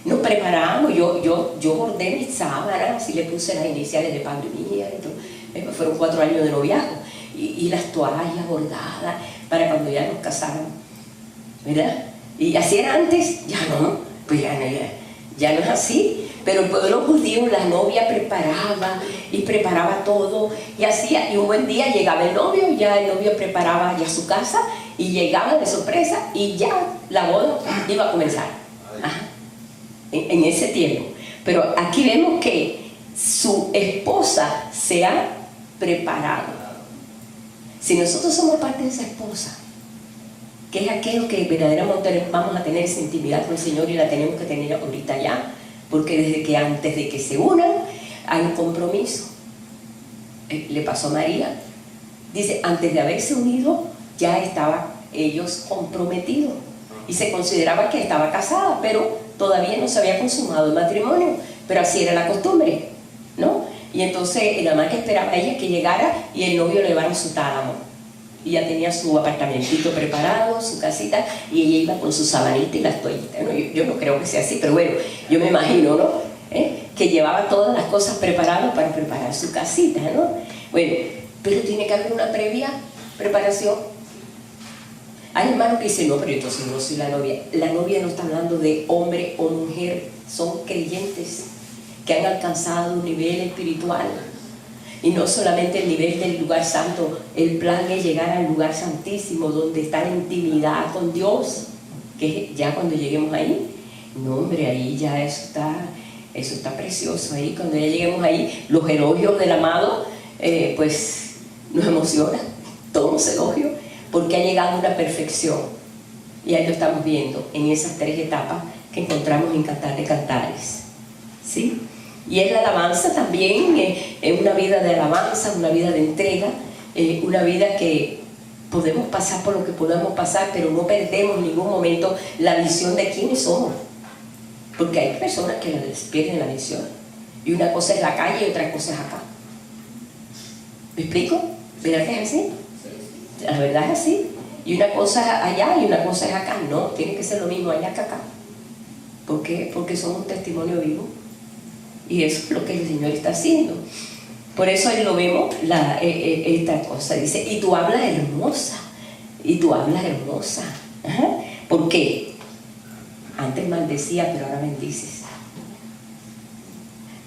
nos preparamos. Yo bordé mis sábanas y le puse las iniciales de padre y mía. Fueron 4 años de noviazgo, y las toallas bordadas para cuando ya nos casáramos, ¿verdad? Y así era antes. Ya no, pues ya no es así. Pero el pueblo judío, la novia preparaba y preparaba todo y hacía, y un buen día llegaba el novio, ya el novio preparaba ya su casa y llegaba de sorpresa y ya la boda iba a comenzar. Ajá. En ese tiempo. Pero aquí vemos que su esposa se ha preparado. Si nosotros somos parte de esa esposa, que es aquello que verdaderamente vamos a tener esa intimidad con el Señor, y la tenemos que tener ahorita ya, porque desde que antes de que se unan hay un compromiso. Le pasó a María. Dice, antes de haberse unido ya estaban ellos comprometidos y se consideraba que estaba casada, pero todavía no se había consumado el matrimonio, pero así era la costumbre, ¿no? Y entonces nada más que esperaba ella que llegara y el novio le llevara su tálamo, y ya tenía su apartamentito preparado, su casita, y ella iba con su sabanita y las toallitas, ¿no? Yo no creo que sea así, pero bueno, yo me imagino, ¿no? Que llevaba todas las cosas preparadas para preparar su casita, ¿no? Bueno, pero tiene que haber una previa preparación. Hay hermanos que dicen, no, pero entonces no soy la novia. La novia no está hablando de hombre o mujer, son creyentes que han alcanzado un nivel espiritual. Y no solamente el nivel del lugar santo, el plan es llegar al lugar santísimo, donde está la intimidad con Dios. que ya cuando lleguemos ahí, no hombre, ahí ya eso está precioso. Ahí cuando ya lleguemos ahí, los elogios del amado, pues nos emociona, todos los elogios, porque ha llegado a una perfección. Y ahí lo estamos viendo en esas 3 etapas que encontramos en Cantar de Cantares, ¿sí? Y es la alabanza también, es una vida de alabanza, una vida de entrega, una vida que podemos pasar por lo que podamos pasar, pero no perdemos en ningún momento la visión de quiénes somos, porque hay personas que pierden la visión, y una cosa es la calle y otra cosa es acá. ¿Me explico? ¿Verdad que es así? La verdad es así. Y una cosa es allá y una cosa es acá. No, tiene que ser lo mismo allá que acá. ¿Por qué? Porque somos un testimonio vivo. Y eso es lo que el Señor está haciendo. Por eso ahí lo vemos, esta cosa. Dice, y tú hablas hermosa. Y tú hablas hermosa. Ajá. ¿Por qué? Antes maldecía, pero ahora bendices.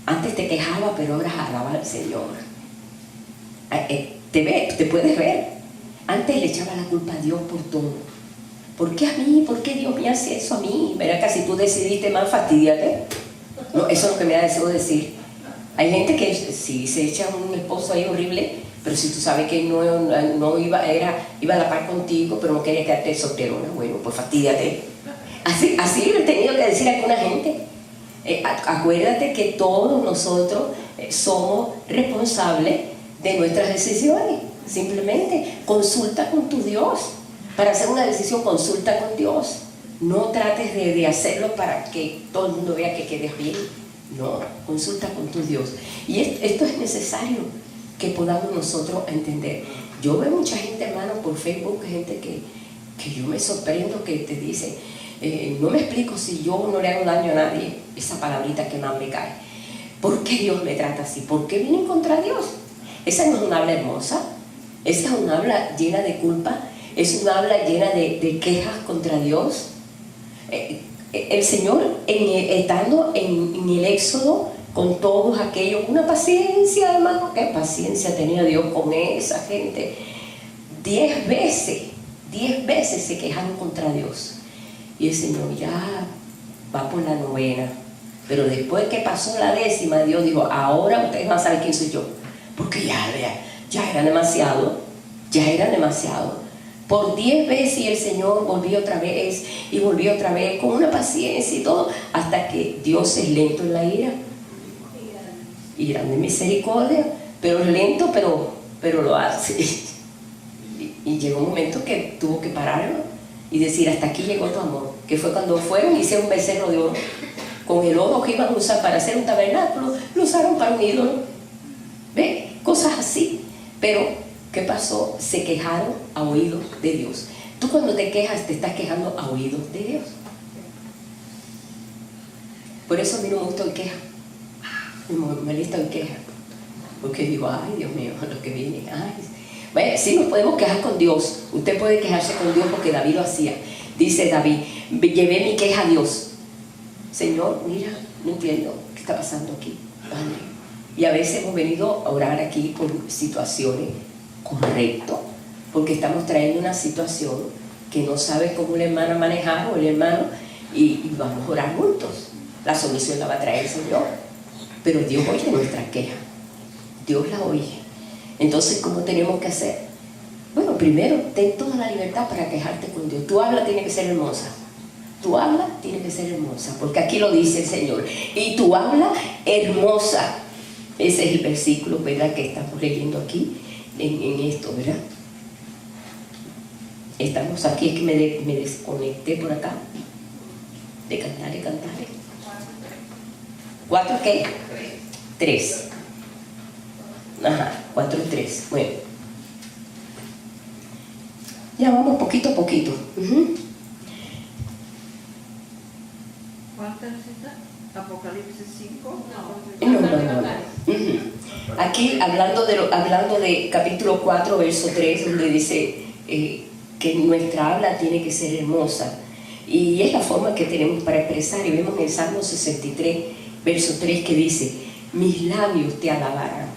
Antes te quejaba, pero ahora alabas al Señor. Te puedes ver. Antes le echaba la culpa a Dios por todo. ¿Por qué a mí? ¿Por qué Dios me hace eso a mí? Verá que si tú decidiste mal, fastidiate. No, eso es lo que me ha deseado decir. Hay gente que si se echa un esposo ahí horrible, pero si tú sabes que no iba a la par contigo, pero no quería quedarte solterona, bueno, pues fastidiate. Así le he tenido que decir a alguna gente. Acuérdate que todos nosotros somos responsables de nuestras decisiones. Simplemente consulta con tu Dios. Para hacer una decisión, consulta con Dios. No trates de hacerlo para que todo el mundo vea que quedes bien. No, consulta con tu Dios. Y esto es necesario que podamos nosotros entender. Yo veo mucha gente, hermano, por Facebook, gente que yo me sorprendo, que te dice, no me explico si yo no le hago daño a nadie. Esa palabrita que más me cae. ¿Por qué Dios me trata así? ¿Por qué vine contra Dios? Esa no es una habla hermosa. Esa es una habla llena de culpa. Es una habla llena de quejas contra Dios. El Señor, estando en el Éxodo con todos aquellos, una paciencia, hermano, qué paciencia tenía Dios con esa gente. 10 veces se quejaron contra Dios, y el Señor ya va por la 9ª, pero después que pasó la 10ª, Dios dijo, ahora ustedes van a saber quién soy yo, porque ya era demasiado. Por 10 veces, y el Señor volvió otra vez con una paciencia y todo, hasta que Dios es lento en la ira y grande en misericordia, pero es lento, pero lo hace. Y llegó un momento que tuvo que pararlo y decir, hasta aquí llegó tu amor, que fue cuando fueron y hicieron un becerro de oro. Con el oro que iban a usar para hacer un tabernáculo, lo usaron para un ídolo. ¿Ve? Cosas así. Pero ¿qué pasó? Se quejaron a oídos de Dios. Tú cuando te quejas, te estás quejando a oídos de Dios. Por eso a mí no me gusta el queja. Me molesta el queja. Porque digo, ay, Dios mío, lo que viene. Ay. Bueno, sí nos podemos quejar con Dios. Usted puede quejarse con Dios porque David lo hacía. Dice David, llevé mi queja a Dios. Señor, mira, no entiendo qué está pasando aquí. Padre. Y a veces hemos venido a orar aquí por situaciones. Correcto, porque estamos trayendo una situación que no sabe cómo la hermana manejar o el hermano, y vamos a orar juntos. La solución la va a traer el Señor, pero Dios oye nuestra queja, Dios la oye. Entonces, ¿cómo tenemos que hacer? Bueno, primero, ten toda la libertad para quejarte con Dios. Tu habla tiene que ser hermosa. Tu habla tiene que ser hermosa, porque aquí lo dice el Señor. Y tu habla hermosa. Ese es el versículo, ¿verdad?, que estamos leyendo aquí. En esto, ¿verdad? Estamos aquí, es que me desconecté por acá de cantar. ¿4 qué? 3. Ajá, 4 y 3. Bueno, ya vamos poquito a poquito. ¿Cuántas citas? Apocalipsis 5. No. Aquí hablando de capítulo 4, verso 3, donde dice que nuestra habla tiene que ser hermosa, y es la forma que tenemos para expresar. Y vemos en el Salmo 63, verso 3, que dice, mis labios te alabarán.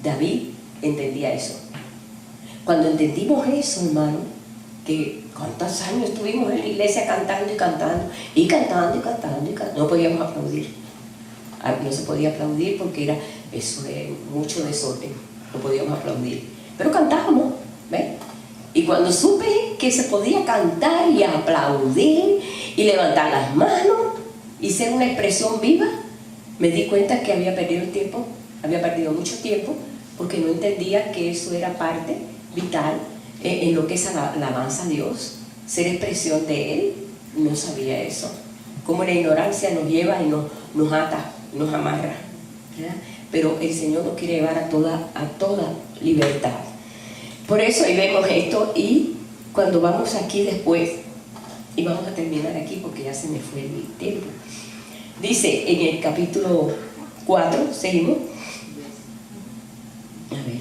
David entendía eso. Cuando entendimos eso, hermano, ¿cuántos años estuvimos en la iglesia cantando y cantando? Y cantando y cantando y cantando. No podíamos aplaudir. No se podía aplaudir porque eso era mucho desorden. No podíamos aplaudir. Pero cantábamos, ¿ves? Y cuando supe que se podía cantar y aplaudir y levantar las manos y ser una expresión viva, me di cuenta que había perdido el tiempo, había perdido mucho tiempo, porque no entendía que eso era parte vital en lo que es la alabanza a Dios, ser expresión de Él. No sabía eso. Cómo la ignorancia nos lleva y nos ata, nos amarra, ¿verdad? Pero el Señor nos quiere llevar a toda libertad. Por eso ahí vemos esto, y cuando vamos aquí después, y vamos a terminar aquí porque ya se me fue el tiempo, dice en el capítulo 4, seguimos. A ver.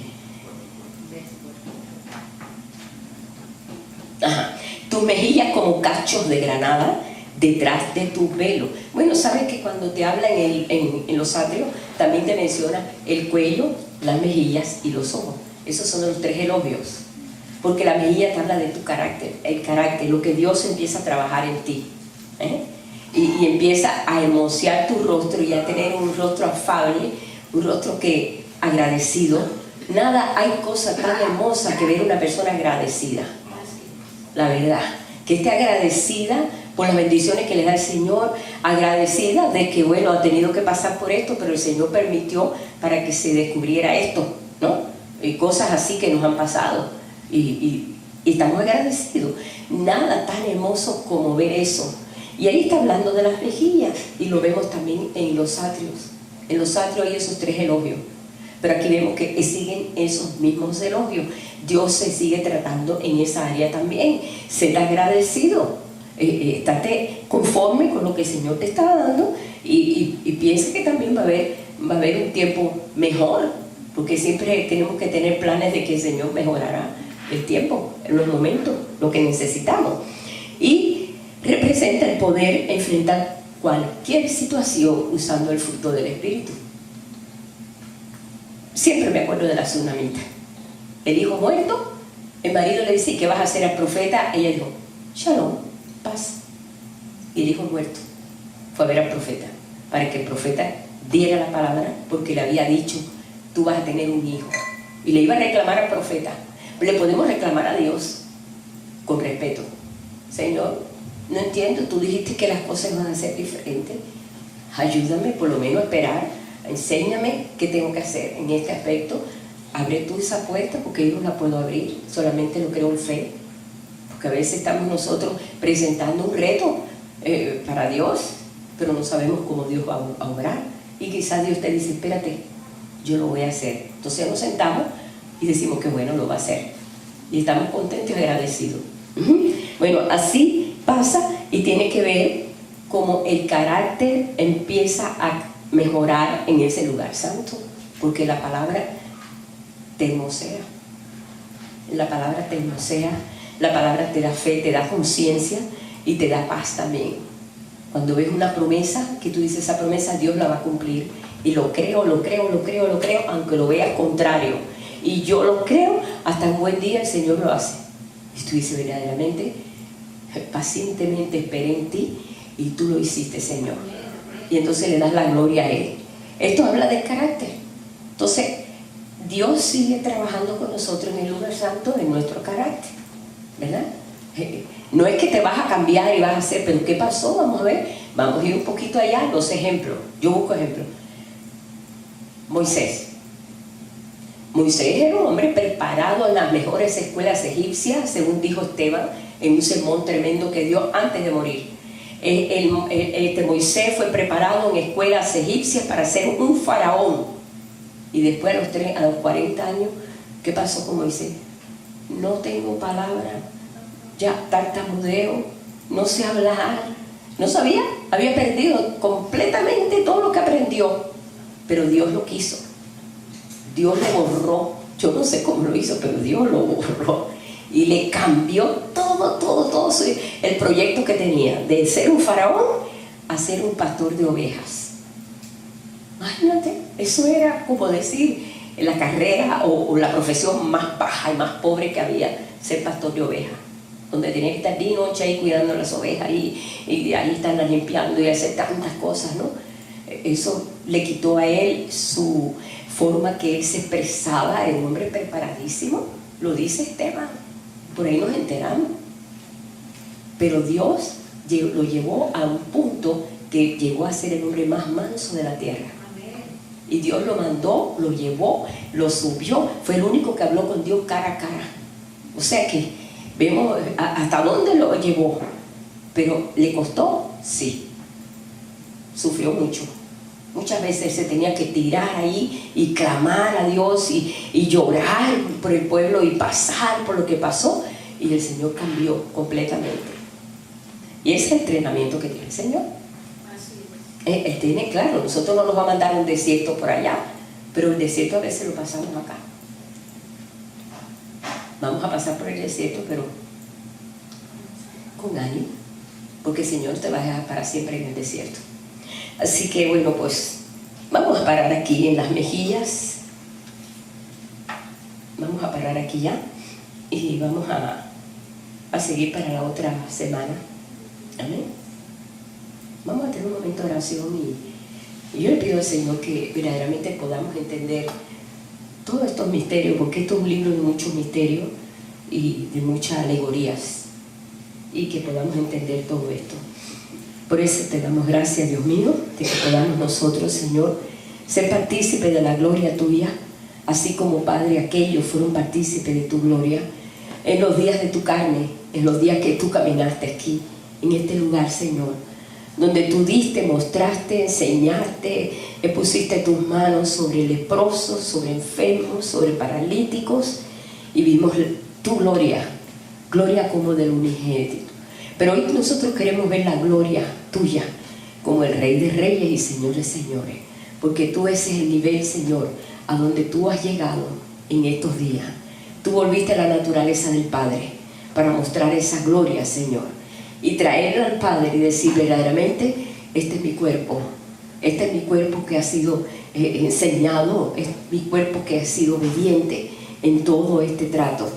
Ajá. Tus mejillas como cachos de granada detrás de tu velo. Bueno, sabes que cuando te habla en los atrios también te menciona el cuello, las mejillas y los ojos. Esos son los 3 elogios, porque la mejilla te habla de tu carácter, el carácter, lo que Dios empieza a trabajar en ti, y empieza a hermosear tu rostro y a tener un rostro afable, un rostro que agradecido. Nada hay cosa tan hermosa que ver una persona agradecida, la verdad, que esté agradecida por las bendiciones que le da el Señor, agradecida de que, bueno, ha tenido que pasar por esto, pero el Señor permitió para que se descubriera esto, ¿no? Y cosas así que nos han pasado, y estamos agradecidos. Nada tan hermoso como ver eso. Y ahí está hablando de las mejillas, y lo vemos también en los atrios. En los atrios hay esos 3 elogios, pero aquí vemos que siguen esos mismos elogios. Dios se sigue tratando en esa área también. Sé agradecido, estate conforme con lo que el Señor te está dando, y piensa que también va a haber un tiempo mejor, porque siempre tenemos que tener planes de que el Señor mejorará el tiempo, en los momentos, lo que necesitamos. Y representa el poder enfrentar cualquier situación usando el fruto del Espíritu. Siempre me acuerdo de la tsunamita. El hijo muerto, el marido le dice: ¿qué vas a hacer al profeta? Ella dijo: Shalom, paz. Y el hijo muerto fue a ver al profeta, para que el profeta diera la palabra, porque le había dicho: tú vas a tener un hijo. Y le iba a reclamar al profeta. Le podemos reclamar a Dios con respeto: Señor, no entiendo, tú dijiste que las cosas van a ser diferentes, ayúdame por lo menos a esperar, enséñame qué tengo que hacer en este aspecto. Abre tú esa puerta, porque yo no la puedo abrir, solamente lo creo en fe, porque a veces estamos nosotros presentando un reto para Dios, pero no sabemos cómo Dios va a obrar, y quizás Dios te dice: espérate, yo lo voy a hacer. Entonces nos sentamos y decimos que bueno, lo va a hacer, y estamos contentos y agradecidos. Bueno, así pasa, y tiene que ver cómo el carácter empieza a mejorar en ese lugar santo, porque la palabra te hermosea, la palabra te hermosea, la palabra te da fe, te da conciencia y te da paz también. Cuando ves una promesa que tú dices: esa promesa Dios la va a cumplir, y lo creo, aunque lo vea contrario, y yo lo creo, hasta un buen día el Señor lo hace. Y tú dices: verdaderamente, pacientemente esperé en ti y tú lo hiciste, Señor. Y entonces le das la gloria a Él. Esto habla del carácter. Entonces Dios sigue trabajando con nosotros en el lugar santo, en nuestro carácter, ¿verdad? No es que te vas a cambiar y vas a hacer, pero ¿qué pasó? Vamos a ver, vamos a ir un poquito allá, los ejemplos. Yo busco ejemplos. Moisés era un hombre preparado en las mejores escuelas egipcias, según dijo Esteban en un sermón tremendo que dio antes de morir. Moisés fue preparado en escuelas egipcias para ser un faraón. Y después a los 40 años, ¿qué pasó con Moisés? No tengo palabra, ya tartamudeo, no sé hablar. No sabía, había perdido completamente todo lo que aprendió, pero Dios lo quiso. Dios le borró, yo no sé cómo lo hizo, pero Dios lo borró y le cambió todo el proyecto que tenía, de ser un faraón a ser un pastor de ovejas. Imagínate, eso era como decir la carrera o la profesión más baja y más pobre que había, ser pastor de ovejas. donde tenía que estar día y noche ahí cuidando las ovejas y de ahí estarlas limpiando y hacer tantas cosas, ¿no? Eso le quitó a él su forma que él se expresaba. Era un hombre preparadísimo, lo dice Esteban, por ahí nos enteramos. Pero Dios lo llevó a un punto que llegó a ser el hombre más manso de la tierra. Y Dios lo mandó, lo llevó, lo subió. Fue el único que habló con Dios cara a cara. O sea que vemos hasta dónde lo llevó. Pero ¿le costó? Sí. Sufrió mucho. Muchas veces se tenía que tirar ahí y clamar a Dios y llorar por el pueblo y pasar por lo que pasó. Y el Señor cambió completamente. Y ese es el entrenamiento que tiene el Señor. Él tiene claro, nosotros no nos va a mandar a un desierto por allá, pero el desierto a veces lo pasamos acá. Vamos a pasar por el desierto, pero con ánimo, porque el Señor te va a dejar para siempre en el desierto. Así que bueno, pues vamos a parar aquí en las mejillas. Vamos a parar aquí ya y vamos a seguir para la otra semana. Amén. Vamos a tener un momento de oración y yo le pido al Señor que verdaderamente podamos entender todos estos misterios, porque esto es un libro de muchos misterios y de muchas alegorías, y que podamos entender todo esto. Por eso te damos gracias, Dios mío, de que podamos nosotros, Señor, ser partícipes de la gloria tuya, así como, Padre, aquellos fueron partícipes de tu gloria en los días de tu carne, en los días que tú caminaste aquí, en este lugar, Señor, donde tú diste, mostraste, enseñaste, pusiste tus manos sobre leprosos, sobre enfermos, sobre paralíticos, y vimos tu gloria, gloria como del unigénito. Pero hoy nosotros queremos ver la gloria tuya como el Rey de Reyes y Señor de Señores, porque tú ese es el nivel, Señor, a donde tú has llegado en estos días. Tú volviste a la naturaleza del Padre para mostrar esa gloria, Señor, y traerla al Padre y decir verdaderamente, este es mi cuerpo que ha sido enseñado, es mi cuerpo que ha sido obediente en todo este trato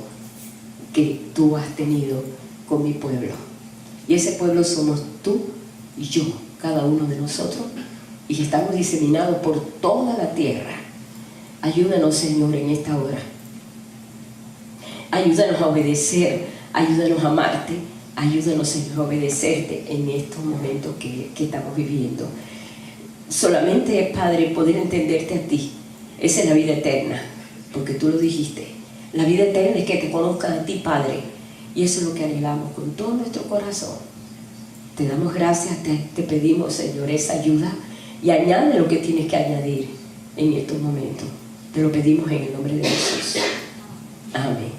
que tú has tenido con mi pueblo. Y ese pueblo somos tú y yo, cada uno de nosotros, y estamos diseminados por toda la tierra. Ayúdanos, Señor, en esta hora. Ayúdanos a obedecer, ayúdanos a amarte, ayúdanos, Señor, a obedecerte en estos momentos que estamos viviendo. Solamente, Padre, poder entenderte a ti. Esa es la vida eterna, porque tú lo dijiste. La vida eterna es que te conozcan a ti, Padre, y eso es lo que anhelamos con todo nuestro corazón. Te damos gracias, te pedimos, Señor, esa ayuda, y añade lo que tienes que añadir en estos momentos. Te lo pedimos en el nombre de Jesús. Amén.